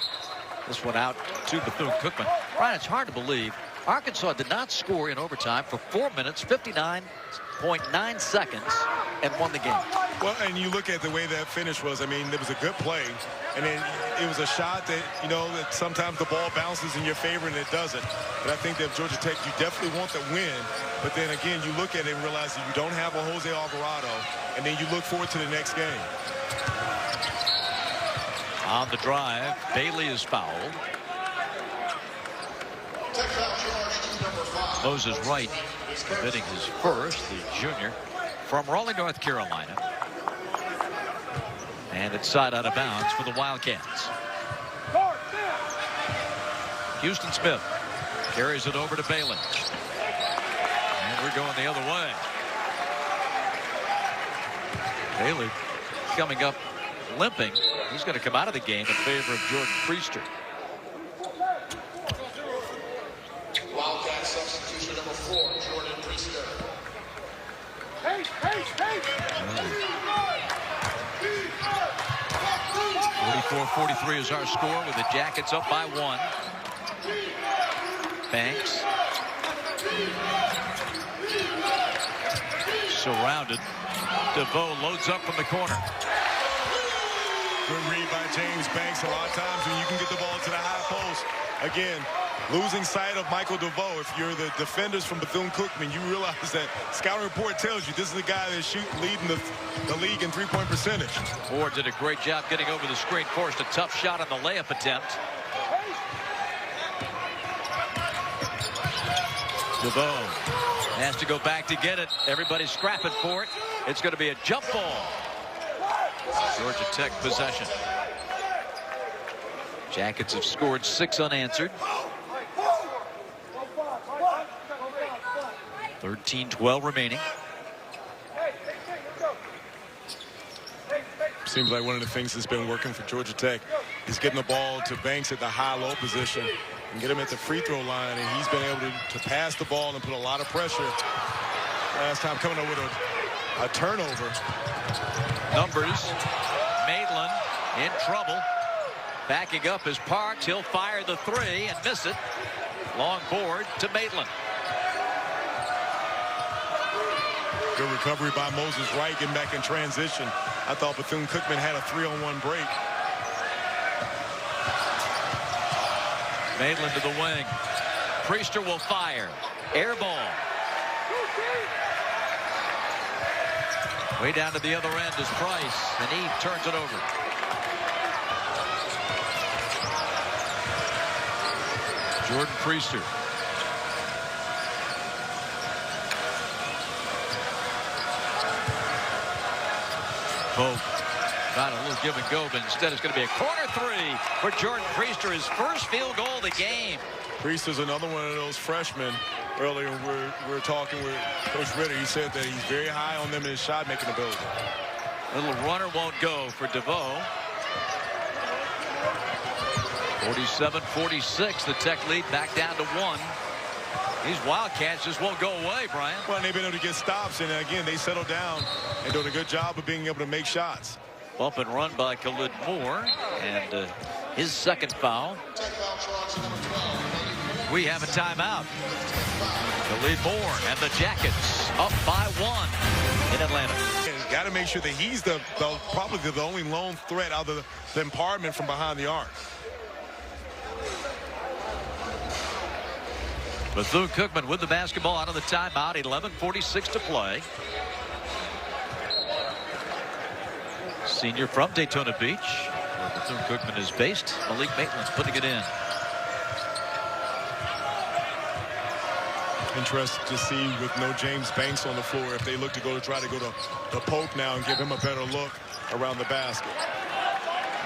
this went out to Bethune-Cookman. Brian, it's hard to believe Arkansas did not score in overtime for 4 minutes, 59.9 seconds, and won the game. Well, and you look at the way that finish was. I mean, it was a good play. And then it was a shot that, you know, that sometimes the ball bounces in your favor and it doesn't. But I think that Georgia Tech, you definitely want the win. But then again, you look at it and realize that you don't have a Jose Alvarado. And then you look forward to the next game. On the drive, Bailey is fouled. Moses Wright committing his first, the junior from Raleigh, North Carolina. And it's side out of bounds for the Wildcats. Houston Smith carries it over to Bailey. And we're going the other way. Bailey coming up limping. He's going to come out of the game in favor of Jordan Priester. Wildcat substitution number 4, Jordan Priester. 44-43 is our score with the Jackets up by 1. Banks. Surrounded. DeVoe loads up from the corner. Good read by James Banks. A lot of times when you can get the ball to the high post, again, losing sight of Michael DeVoe. If you're the defenders from Bethune-Cookman, you realize that scouting report tells you this is the guy that's leading the league in three-point percentage. Ford did a great job getting over the screen, forced a tough shot on the layup attempt. DeVoe has to go back to get it. Everybody's scrapping for it. It's going to be a jump ball. Georgia Tech possession. Jackets have scored 6 unanswered. 13-12 remaining. Seems like one of the things that's been working for Georgia Tech is getting the ball to Banks at the high-low position and get him at the free throw line, and he's been able to pass the ball and put a lot of pressure. Last time coming up with a turnover. Numbers. Maitland in trouble. Backing up is Parks. He'll fire the 3 and miss it. Long board to Maitland. Good recovery by Moses Wright getting back in transition. I thought Bethune-Cookman had a 3-on-1 break. Maitland to the wing. Priester will fire. Air ball. Way down to the other end is Price, and he turns it over. Jordan Priester. Pope got a little give and go, but instead it's going to be a corner 3 for Jordan Priester, his first field goal of the game. Priester's another one of those freshmen. Earlier we were talking with Coach Ritter. He said that he's very high on them in his shot-making ability. Little runner won't go for DeVoe. 47-46, the Tech lead back down to 1. These Wildcats just won't go away, Brian. Well, they've been able to get stops, and again, they settle down and doing a good job of being able to make shots. Bump and run by Khalid Moore, and his second foul. We have a timeout. Khalid Moore and the Jackets up by 1 in Atlanta. Got to make sure that he's probably the only lone threat other than Parman from behind the arc. Bethune-Cookman with the basketball out of the timeout. 11:46 to play. Senior from Daytona Beach, where Bethune-Cookman is based. Malik Maitland's putting it in. Interested to see with no James Banks on the floor if they look to try to go to Pope now and give him a better look around the basket.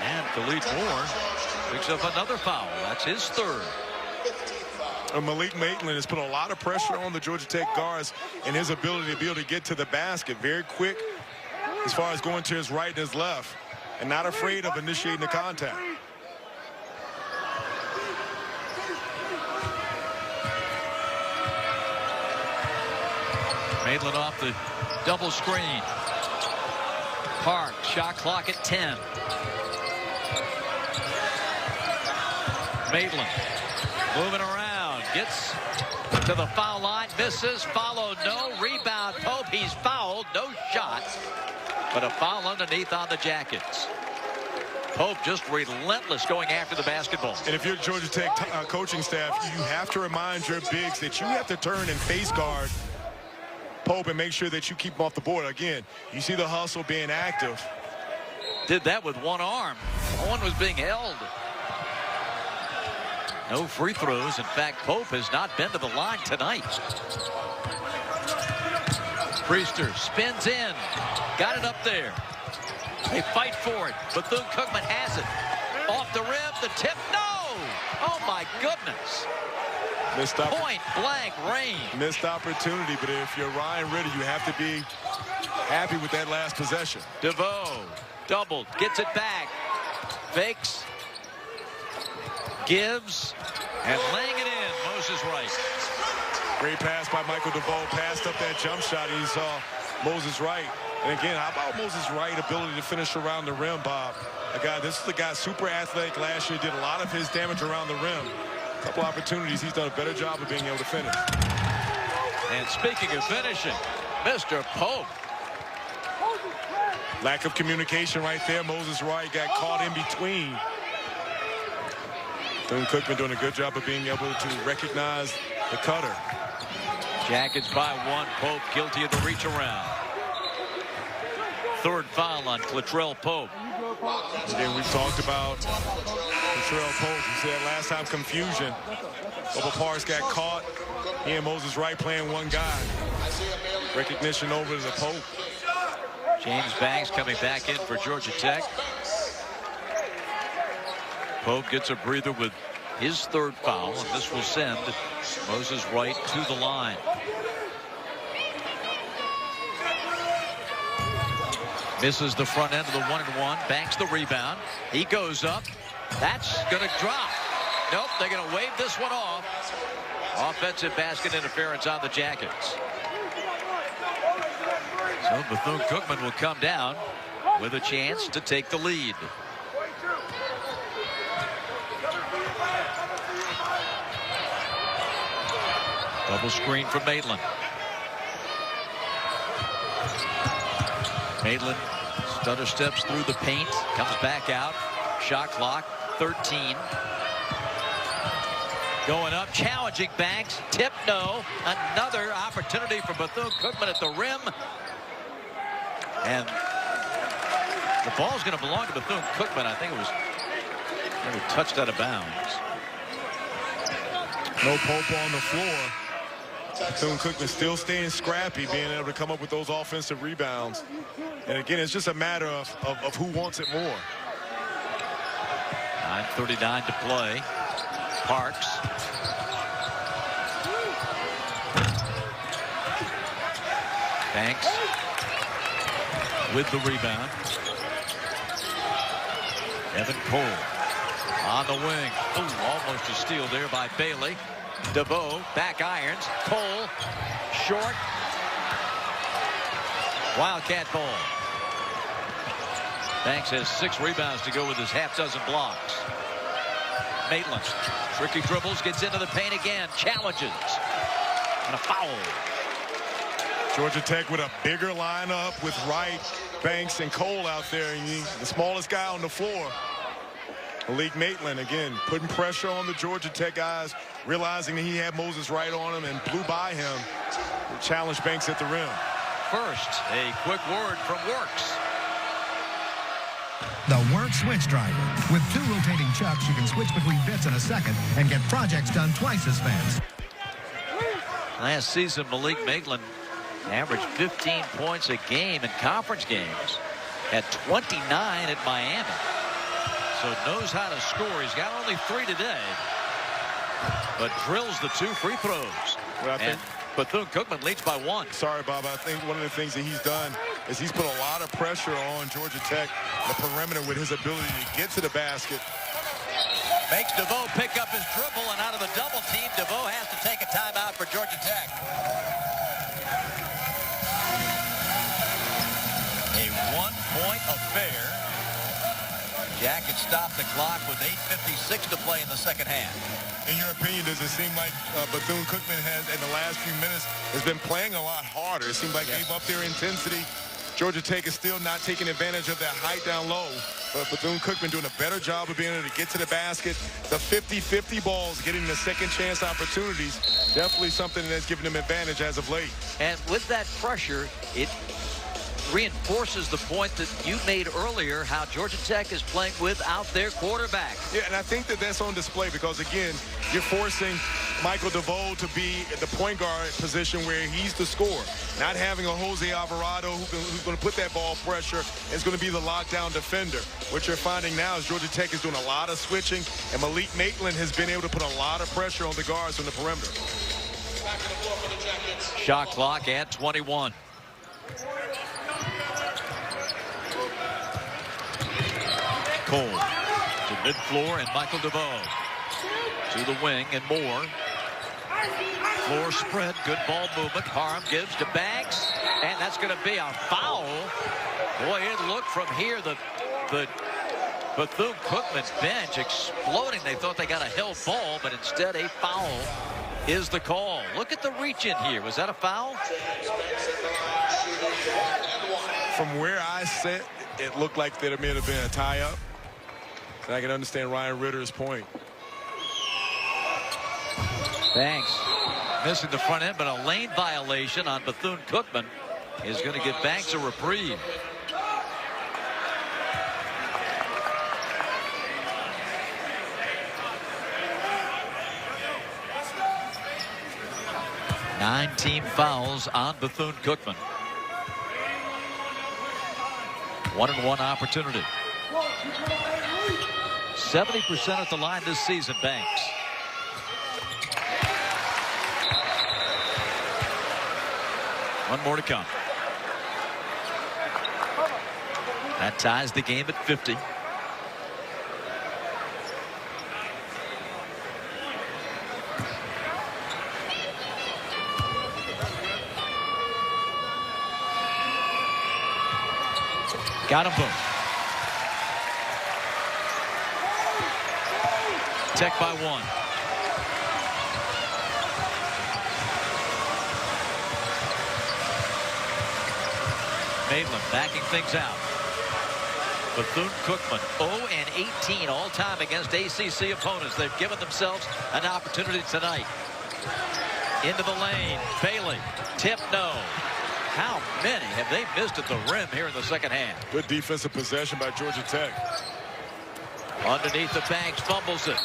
And Khalid Moore picks up another foul. That's his 3rd. Malik Maitland has put a lot of pressure on the Georgia Tech guards and his ability to be able to get to the basket. Very quick as far as going to his right and his left, and not afraid of initiating the contact. Maitland off the double screen. Park, shot clock at 10. Maitland moving around, gets to the foul line, misses, followed, no, rebound, Pope, he's fouled, no shot, but a foul underneath on the Jackets. Pope just relentless going after the basketball. And if you're Georgia Tech coaching staff, you have to remind your bigs that you have to turn and face guard Pope and make sure that you keep him off the board. Again, you see the hustle being active. Did that with one arm. One was being held. No free throws. In fact, Pope has not been to the line tonight. Priester spins in. Got it up there. They fight for it. Bethune-Cookman has it. Off the rim, the tip. No! Oh, my goodness. Point blank range. Missed opportunity, but if you're Ryan Ritter, you have to be happy with that last possession. DeVoe doubled, gets it back, fakes, gives, and laying it in. Moses Wright. Great pass by Michael DeVoe. Passed up that jump shot, and he saw Moses Wright. And again, how about Moses Wright's ability to finish around the rim, Bob? This is a guy super athletic last year, did a lot of his damage around the rim. A couple opportunities, he's done a better job of being able to finish. And speaking of finishing, Mr. Pope. Lack of communication right there. Moses Wright got caught in between. Bethune-Cookman doing a good job of being able to recognize the cutter. Jackets by one. Pope guilty of the reach around. Third foul on Latrell Pope. Again, we've talked about Latrell Pope. You said last time confusion. Bubba Parks got caught. He and Moses Wright playing one guy. Recognition over to the Pope. James Banks coming back in for Georgia Tech. Pope gets a breather with his third foul, and this will send Moses Wright to the line. Misses the front end of the 1-and-1. Banks the rebound. He goes up. That's going to drop. Nope, they're going to wave this one off. Offensive basket interference on the Jackets. So Bethune-Cookman will come down with a chance to take the lead. Double screen from Maitland. Maitland stutter steps through the paint, comes back out. Shot clock, 13. Going up, challenging Banks. Tip, no. Another opportunity for Bethune-Cookman at the rim. And the ball's going to belong to Bethune-Cookman. I think it was maybe touched out of bounds. No Pope on the floor. Bethune-Cookman still staying scrappy, being able to come up with those offensive rebounds. And again, it's just a matter of who wants it more. 9:39 to play. Parks. Banks with the rebound. Evan Cole on the wing. Ooh, almost a steal there by Bailey. DeVoe, back irons. Cole, short. Wildcat ball. Banks has 6 rebounds to go with his half-dozen blocks. Maitland, tricky dribbles, gets into the paint again, challenges, and a foul. Georgia Tech with a bigger lineup with Wright, Banks, and Cole out there. And the smallest guy on the floor. Malik Maitland, again, putting pressure on the Georgia Tech guys, realizing that he had Moses Wright on him and blew by him. Challenged Banks at the rim. First, a quick word from Works. The Works Switch Driver. With 2 rotating chucks, you can switch between bits in a second and get projects done twice as fast. Last season, Malik Maitland averaged 15 points a game in conference games. Had 29 at Miami. So knows how to score. He's got only 3 today, but drills the 2 free throws. Well, and Bethune-Cookman leads by 1. Sorry, Bob. I think one of the things that he's done is he's put a lot of pressure on Georgia Tech, the perimeter, with his ability to get to the basket. Makes DeVoe pick up his dribble, and out of the double team, DeVoe has to take a timeout for Georgia Tech. affair. Jackets stop the clock with 8:56 to play in the second half. In your opinion, does it seem like Bethune-Cookman has, in the last few minutes, has been playing a lot harder? It seems like they've upped their intensity. Georgia Tech is still not taking advantage of that height down low. But Bethune-Cookman doing a better job of being able to get to the basket. The 50-50 balls, getting the second chance opportunities, definitely something that's given them advantage as of late. And with that pressure, it reinforces the point that you made earlier, how Georgia Tech is playing without their quarterback. Yeah, and I think that that's on display because, again, you're forcing Michael DeVoe to be at the point guard position where he's the scorer. Not having a Jose Alvarado who's going to put that ball pressure is going to be the lockdown defender. What you're finding now is Georgia Tech is doing a lot of switching, and Malik Maitland has been able to put a lot of pressure on the guards on the perimeter. Shot clock at 21. Cole to mid-floor, and Michael DeVoe to the wing, and Moore. Floor spread, good ball movement. Parham gives to Banks, and that's going to be a foul. Boy, it looked from here, the Bethune-Cookman bench exploding. They thought they got a held ball, but instead a foul is the call. Look at the reach in here. Was that a foul? From where I sit, it looked like there may have been a tie-up. And I can understand Ryan Ritter's point. Banks missing the front end, but a lane violation on Bethune-Cookman is going to give Banks a reprieve. Nine team fouls on Bethune-Cookman. 1-and-1 opportunity. 70% at the line this season, Banks. One more to come. That ties the game at 50. Got him both. Tech by one. Maitland backing things out. Bethune-Cookman 0-18 all time against ACC opponents. They've given themselves an opportunity tonight. Into the lane. Bailey. Tip no. How many have they missed at the rim here in the second half? Good defensive possession by Georgia Tech. Underneath the Banks, fumbles it.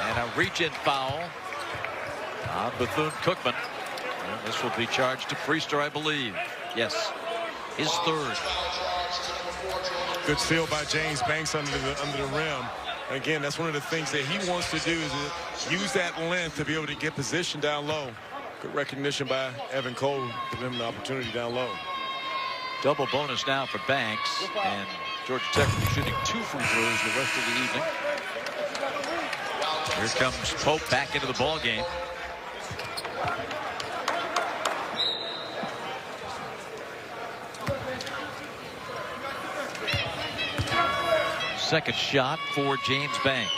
And a reach-in foul on Bethune-Cookman. This will be charged to Priester, I believe. Yes, his third. Good steal by James Banks under the rim. Again, that's one of the things that he wants to do is to use that length to be able to get position down low. Good recognition by Evan Cole, giving him the opportunity down low. Double bonus now for Banks, and Georgia Tech will be shooting 2 free throws the rest of the evening. Here comes Pope back into the ball game. Second shot for James Banks.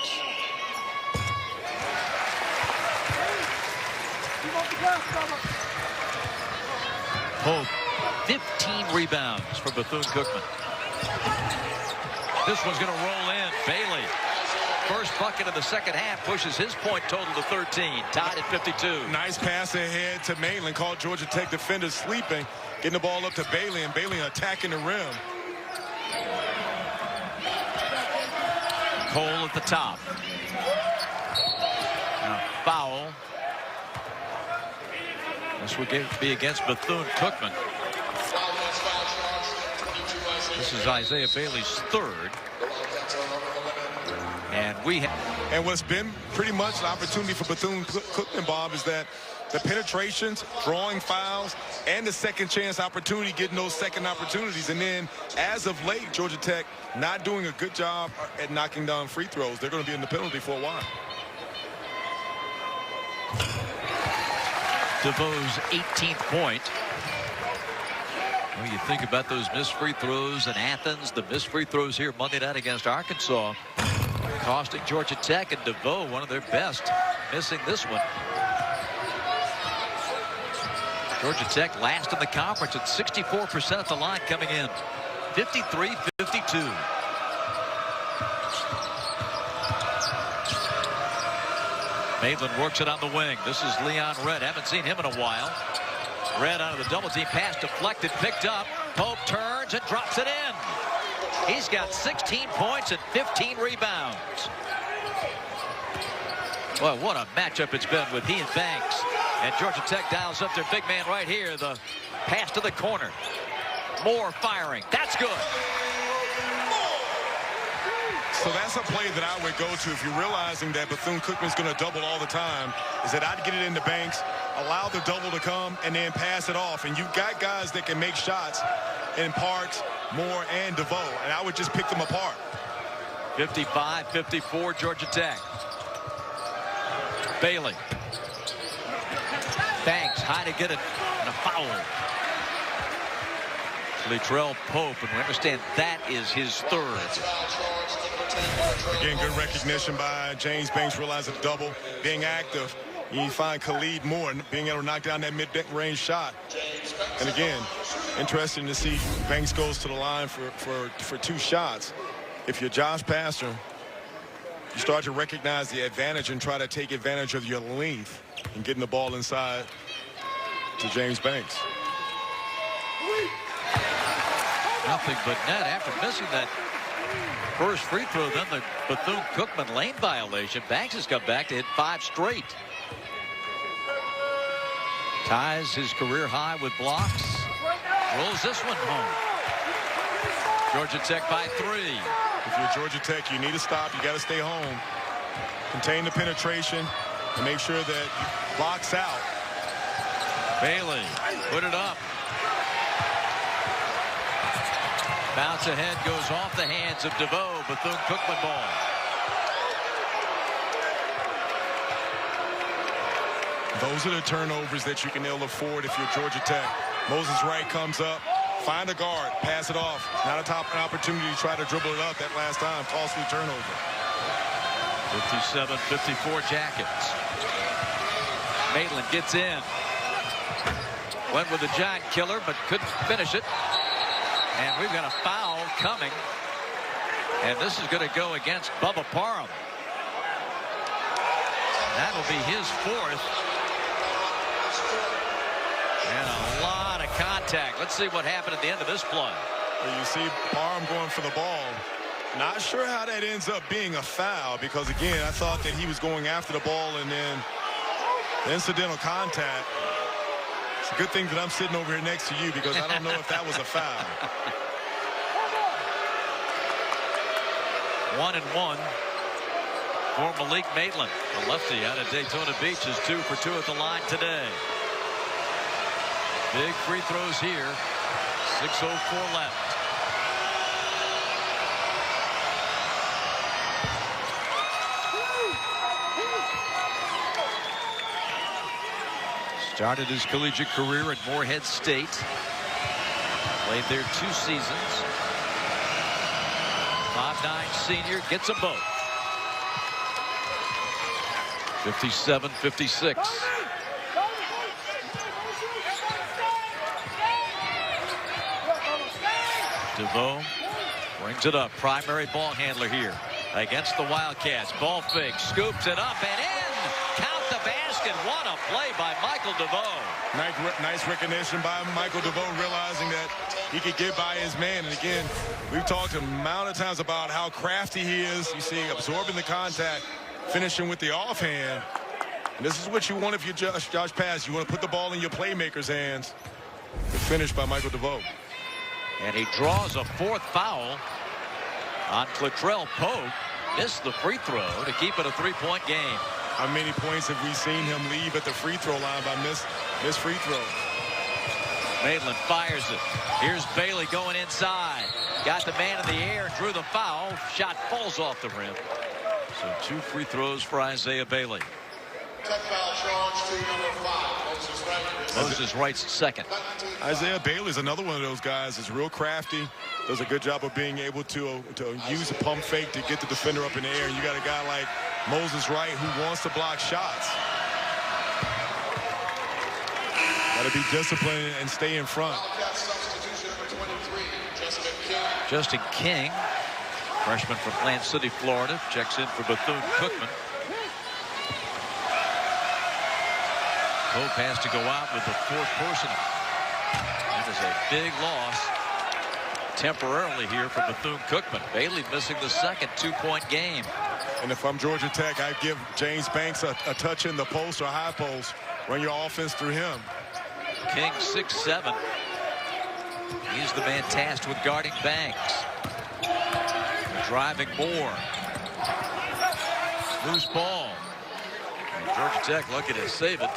Pope, 15 rebounds for Bethune-Cookman. This one's going to roll in. Bailey, first bucket of the second half, pushes his point total to 13. Tied at 52. Nice pass ahead to Maitland. Called Georgia Tech defenders sleeping. Getting the ball up to Bailey, and Bailey attacking the rim. Cole at the top. Now, foul. This would be against Bethune-Cookman. This is Isaiah Bailey's third. And what's been pretty much an opportunity for Bethune-Cookman, Bob, is that the penetrations, drawing fouls, and the second chance opportunity, getting those second opportunities. And then, as of late, Georgia Tech not doing a good job at knocking down free throws. They're going to be in the penalty for a while. DeVoe's 18th point. Well, you think about those missed free throws in Athens, the missed free throws here Monday night against Arkansas, costing Georgia Tech, and DeVoe, one of their best, missing this one. Georgia Tech last in the conference at 64% at the line coming in. 53-52. Maitland works it on the wing. This is Leon Red. Haven't seen him in a while. Red out of the double team pass, deflected, picked up. Pope turns and drops it in. He's got 16 points and 15 rebounds. Well, what a matchup it's been with he and Banks. And Georgia Tech dials up their big man right here. The pass to the corner. Moore firing. That's good. So that's a play that I would go to if you're realizing that Bethune-Cookman's going to double all the time, is that I'd get it into Banks, allow the double to come, and then pass it off. And you've got guys that can make shots in Parks, Moore, and DeVoe, and I would just pick them apart. 55-54 Georgia Tech. Bailey. Banks high to get it, and a foul. Latrell Pope, and we understand that is his third. Again, good recognition by James Banks, realizing the double, being active. You find Khalid Moore being able to knock down that mid-range shot. And again, interesting to see Banks goes to the line for 2 shots. If you're Josh Pastner, you start to recognize the advantage and try to take advantage of your length and getting the ball inside to James Banks. Nothing but net after missing that first free throw, then the Bethune-Cookman lane violation. Banks has come back to hit 5 straight. Ties his career high with blocks. Rolls this one home. Georgia Tech by 3. If you're Georgia Tech, you need to stop. You got to stay home. Contain the penetration and make sure that you box out. Bailey put it up. Bounce ahead, goes off the hands of DeVoe. Bethune-Cookman ball. Those are the turnovers that you can ill afford if you're Georgia Tech. Moses Wright comes up, find a guard, pass it off. Not an opportunity to try to dribble it up that last time. Costly turnover. 57-54 Jackets. Maitland gets in. Went with a giant killer, but couldn't finish it. And we've got a foul coming. And this is going to go against Bubba Parham. That'll be his 4th. And a lot of contact. Let's see what happened at the end of this play. Well, you see Parham going for the ball. Not sure how that ends up being a foul, because again, I thought that he was going after the ball, and then the incidental contact. It's a good thing that I'm sitting over here next to you, because I don't know if that was a foul. 1-1 for Malik Maitland. The lefty out of Daytona Beach is 2 for 2 at the line today. Big free throws here. 6:04 left. Started his collegiate career at Morehead State. Played there 2 seasons. 5'9" senior, gets them both. 57-56. DeVoe brings it up. Primary ball handler here against the Wildcats. Ball fake, scoops it up and in. Count the basket. What a play by Michael DeVoe. Nice recognition by Michael DeVoe, realizing that he could get by his man. And again, we've talked a amount of times about how crafty he is. You see, absorbing the contact, finishing with the offhand. And this is what you want if you're Josh Pass. You want to put the ball in your playmaker's hands. Good finish by Michael DeVoe. And he draws a 4th foul on Latrell Pope. Missed the free throw to keep it a 3-point game. How many points have we seen him leave at the free throw line by missed free throw? Maitland fires it. Here's Bailey going inside. Got the man in the air, drew the foul. Shot falls off the rim. So 2 free throws for Isaiah Bailey. Tech foul charge to number 5, Moses Wright. Moses Wright's second. Isaiah Bailey's another one of those guys that's real crafty. Does a good job of being able to use a pump fake to get the defender up in the air. And you got a guy like Moses Wright who wants to block shots. Got to be disciplined and stay in front. Wildcats substitution number 23, Justin King, freshman from Plant City, Florida, checks in for Bethune-Cookman. Pope has to go out with the fourth person. That is a big loss temporarily here for Bethune-Cookman. Bailey missing the second 2-point game. And if I'm Georgia Tech, I give James Banks a touch in the post or high post. Run your offense through him. King 6'7". He's the man tasked with guarding Banks. Driving Moore. Loose ball. Georgia Tech looking to save it.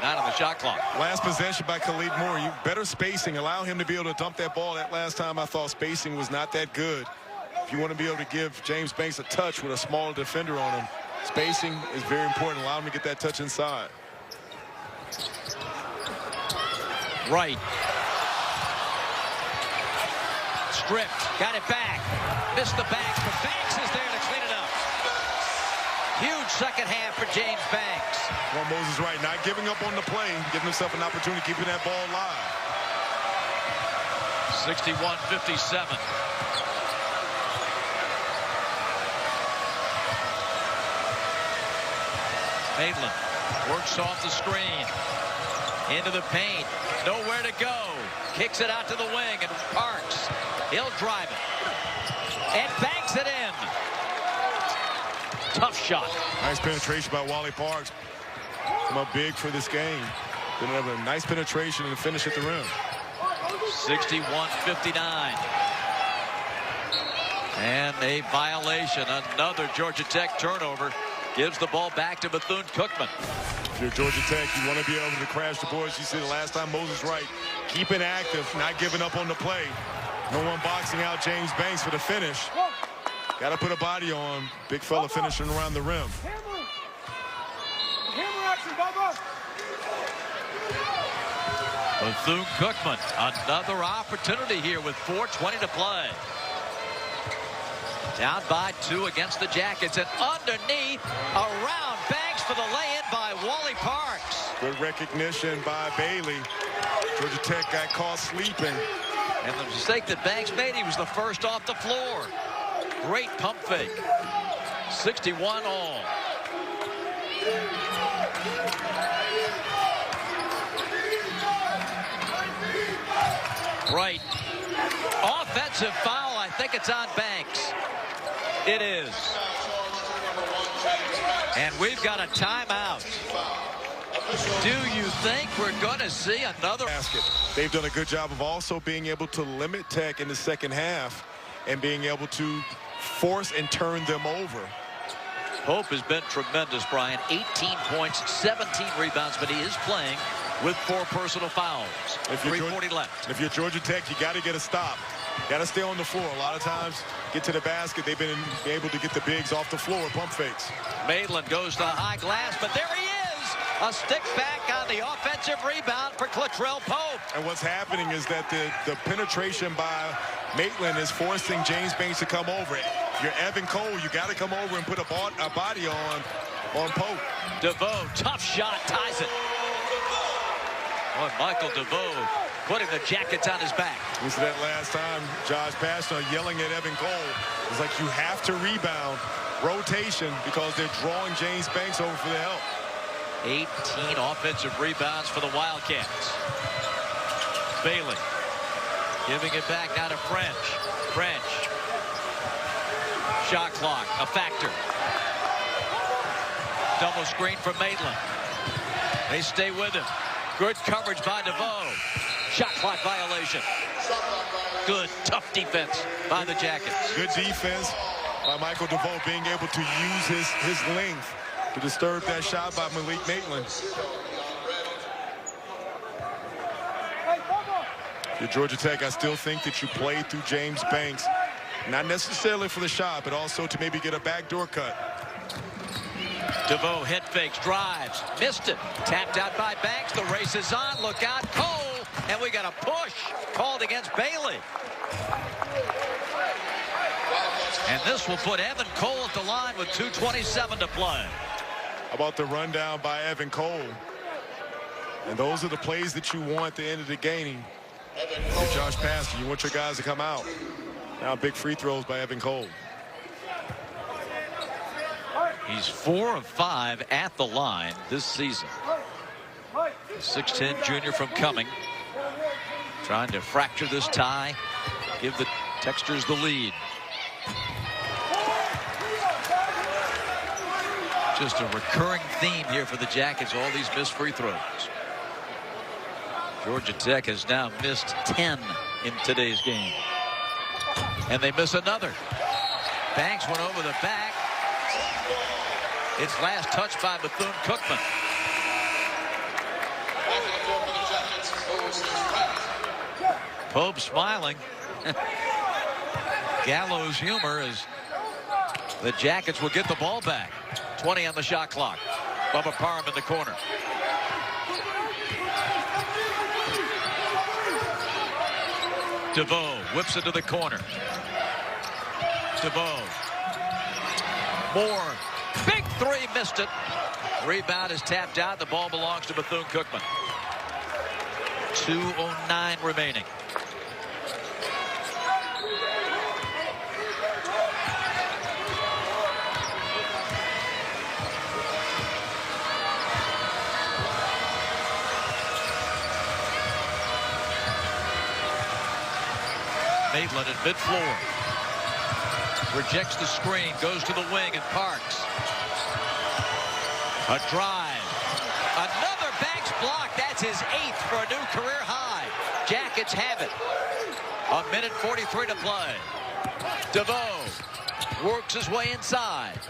Not on the shot clock. Last possession by Khalid Moore. You better spacing. Allow him to be able to dump that ball. That last time I thought spacing was not that good. If you want to be able to give James Banks a touch with a smaller defender on him, spacing is very important. Allow him to get that touch inside. Wright. Stripped. Got it back. Missed the Banks, but Banks is there to clean it up. Huge second half for James Banks. Well, Moses Wright not giving up on the play, giving himself an opportunity, keeping that ball alive. 61-57. Maitland works off the screen. Into the paint. Nowhere to go. Kicks it out to the wing and Parks. He'll drive it. And banks it in. Tough shot. Nice penetration by Wally Parks. Come up big for this game. Didn't have a nice penetration and finish at the rim. 61-59. And a violation. Another Georgia Tech turnover. Gives the ball back to Bethune-Cookman. If you're Georgia Tech, you want to be able to crash the boards. You see the last time Moses Wright keeping active, not giving up on the play. No one boxing out James Banks for the finish. Got to put a body on. Big fella finishing around the rim. Hammer action, Bubba. Bethune-Cookman, another opportunity here with 4:20 to play. Down by 2 against the Jackets, and underneath, around Banks for the lay-in by Wally Parks. Good recognition by Bailey. Georgia Tech got caught sleeping. And the mistake that Banks made, he was the first off the floor. Great pump fake. 61 all. Right. Offensive foul. I think it's on Banks. It is. And we've got a timeout. Do you think we're going to see another basket? They've done a good job of also being able to limit Tech in the second half and being able to force and turn them over. Pope has been tremendous, Brian. 18 points, 17 rebounds, but he is playing with 4 personal fouls. 3:40 left. If you're Georgia Tech, you got to get a stop. Got to stay on the floor. A lot of times, get to the basket. They've been able to get the bigs off the floor, pump fakes. Maitland goes to high glass, but there he is. A stick back on the offensive rebound for Clattrell Pope. And what's happening is that the penetration by Maitland is forcing James Banks to come over it. If you're Evan Cole, you got to come over and put a body on Pope. DeVoe, tough shot, ties it. Boy, Michael DeVoe putting the Jackets on his back. We said that last time, Josh Pastner yelling at Evan Cole. It's like you have to rebound, rotation, because they're drawing James Banks over for the help. 18 offensive rebounds for the Wildcats. Bailey giving it back now to French. French. Shot clock, a factor. Double screen from Maitland. They stay with him. Good coverage by DeVoe. Shot clock violation. Good, tough defense by the Jackets. Good defense by Michael DeVoe, being able to use his length to disturb that shot by Malik Maitland. If you're Georgia Tech, I still think that you play through James Banks. Not necessarily for the shot, but also to maybe get a backdoor cut. DeVoe head fakes, drives, missed it. Tapped out by Banks. The race is on. Look out, Cole. And we got a push called against Bailey. And this will put Evan Cole at the line with 2:27 to play. How about the rundown by Evan Cole? And those are the plays that you want at the end of the game. You're Josh Pastor. You want your guys to come out. Now big free throws by Evan Cole. He's 4 of 5 at the line this season. The 6'10" junior from Cumming. Trying to fracture this tie. Give the Texters the lead. Just a recurring theme here for the Jackets. All these missed free throws. Georgia Tech has now missed 10 in today's game. And they miss another. Banks went over the back. It's last touched by Bethune-Cookman. Pope smiling. Gallows humor as the Jackets will get the ball back. 20 on the shot clock. Bubba Parham in the corner. DeVoe whips into the corner. DeVoe. Moore. Big three, missed it. Rebound is tapped out. The ball belongs to Bethune-Cookman. 2:09 remaining. Maitland at mid-floor. Rejects the screen, goes to the wing and parks. A drive. Another Banks block. That's his 8th for a new career high. Jackets have it. 1:43 to play. DeVoe works his way inside.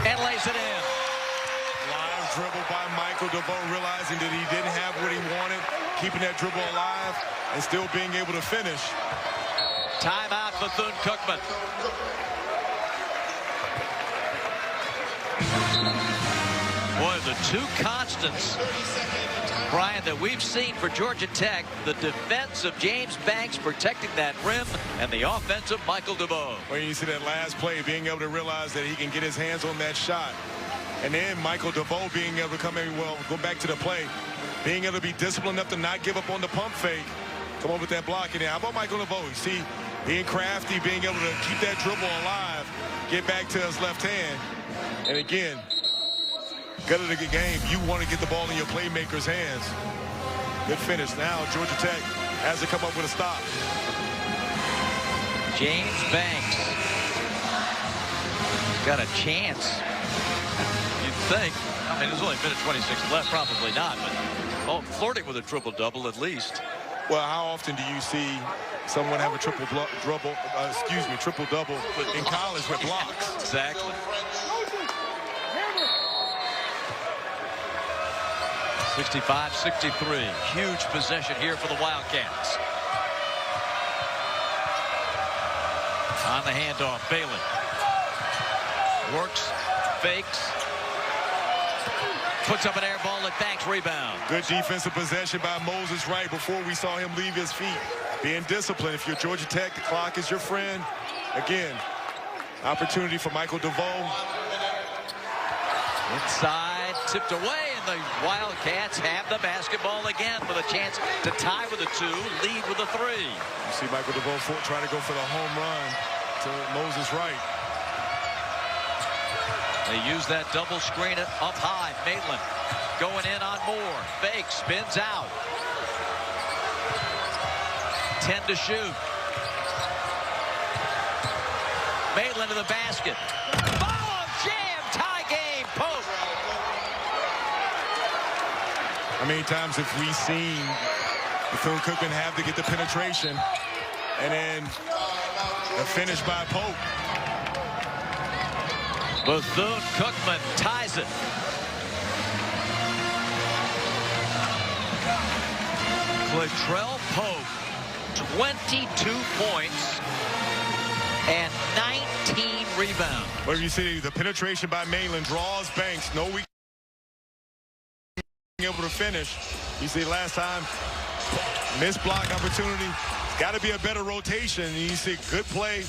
And lays it in. Live dribble by Michael DeVoe, realizing that he didn't have what he wanted, keeping that dribble alive and still being able to finish. Timeout, Bethune-Cookman. Boy, the two constants, Brian, that we've seen for Georgia Tech, the defense of James Banks protecting that rim, and the offense of Michael DeVoe. Well, you see that last play, being able to realize that he can get his hands on that shot. And then Michael DeVoe being able to come in, well, go back to the play, being able to be disciplined enough to not give up on the pump fake. Come up with that block in there. How about Michael DeVoe? You see, being crafty, being able to keep that dribble alive, get back to his left hand. And again, good at the game, you want to get the ball in your playmaker's hands. Good finish. Now Georgia Tech has to come up with a stop. James Banks got a chance. You'd think. I mean, there's only a minute 26 left. Probably not, but flirting with a triple-double at least. Well, how often do you see someone have a triple-double in college with blocks? Exactly. 65-63. Huge possession here for the Wildcats. On the handoff, Bailey. Works, fakes. Puts up an air ball at Banks, rebound. Good defensive possession by Moses Wright before we saw him leave his feet. Being disciplined. If you're Georgia Tech, the clock is your friend. Again, opportunity for Michael DeVoe. Inside, tipped away, and the Wildcats have the basketball again with a chance to tie with a 2, lead with a 3. You see Michael DeVoe trying to go for the home run to Moses Wright. They use that double screen up high. Maitland going in on Moore. Fake, spins out. 10 to shoot. Maitland to the basket. Follow, jam, tie game, Pope. How many times have we seen Bethune-Cookman have to get the penetration and then the finish by Pope? Bethune-Cookman ties it. Latrell Pope, 22 points and 19 15 rebounds. Well, you see the penetration by Mainland draws Banks. No weak able to finish. You see last time, missed block opportunity. Got to be a better rotation. And you see good play.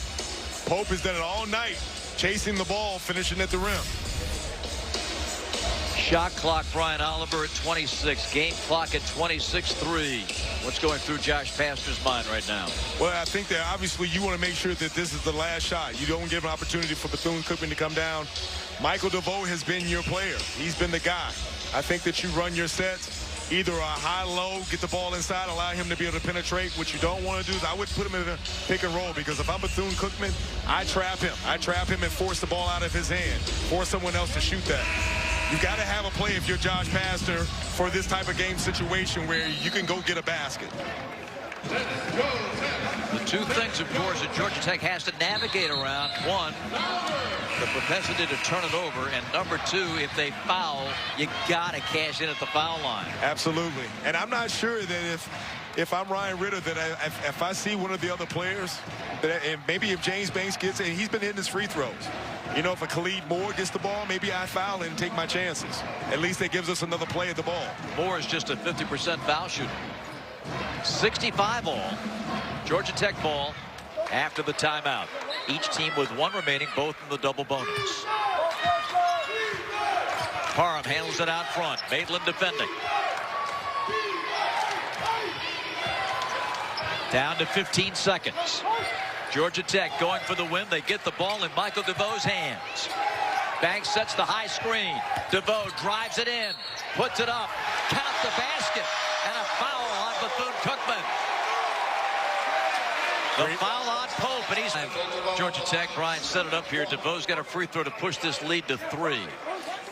Pope has done it all night, chasing the ball, finishing at the rim. Shot clock, Brian Oliver at 26. Game clock at 26-3. What's going through Josh Pastner's mind right now? Well, I think that obviously you want to make sure that this is the last shot. You don't give an opportunity for Bethune-Cookman to come down. Michael DeVoe has been your player. He's been the guy. I think that you run your sets either a high-low, get the ball inside, allow him to be able to penetrate. What you don't want to do is I would put him in a pick and roll, because if I'm Bethune-Cookman, I trap him. I trap him and force the ball out of his hand, force someone else to shoot that. You got to have a play if you're Josh Pastner for this type of game situation where you can go get a basket. The two things, of course, that Georgia Tech has to navigate around: one, the propensity to turn it over, and number two, if they foul, you got to cash in at the foul line. Absolutely. And I'm not sure that if I'm Ryan Ritter, that if I see one of the other players, and maybe if James Banks gets it, he's been hitting his free throws. You know, if a Khalid Moore gets the ball, maybe I foul and take my chances. At least that gives us another play at the ball. Moore is just a 50% foul shooter. 65 all. Georgia Tech ball after the timeout. Each team with one remaining, both in the double bonus. Parham handles it out front. Maitland defending. Down to 15 seconds. Georgia Tech going for the win. They get the ball in Michael DeVoe's hands. Banks sets the high screen. DeVoe drives it in, puts it up, count the basket, and a foul on Bethune-Cookman. The foul on Pope, and he's Georgia Tech. Brian set it up here. DeVoe's got a free throw to push this lead to 3.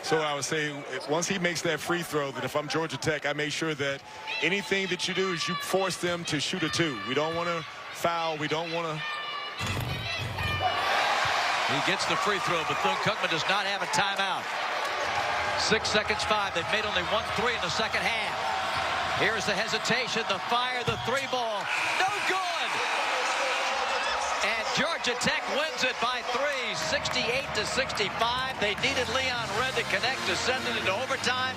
So I would say once he makes that free throw, that if I'm Georgia Tech, I make sure that anything that you do is you force them to shoot a 2. We don't want to foul. We don't want to. He gets the free throw. Bethune-Cookman does not have a timeout. 6 seconds, 5. They've made only 1 3 in the second half. Here's the hesitation, the fire, the 3 ball. No good! And Georgia Tech wins it by 3, 68-65. They needed Leon Red to connect to send it into overtime.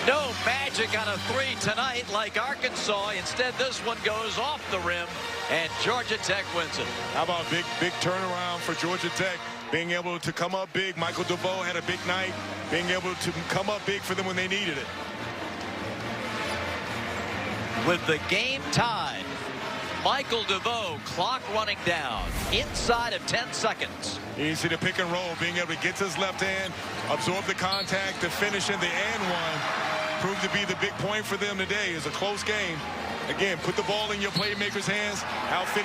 No magic on a 3 tonight like Arkansas. Instead, this one goes off the rim, and Georgia Tech wins it. How about a big turnaround for Georgia Tech, being able to come up big. Michael DeVoe had a big night, being able to come up big for them when they needed it. With the game tied, Michael DeVoe, clock running down, inside of 10 seconds. You see the pick and roll, being able to get to his left hand, absorb the contact, to finish in the and one. Proved to be the big point for them today. It's a close game. Again, put the ball in your playmakers' hands. Outfit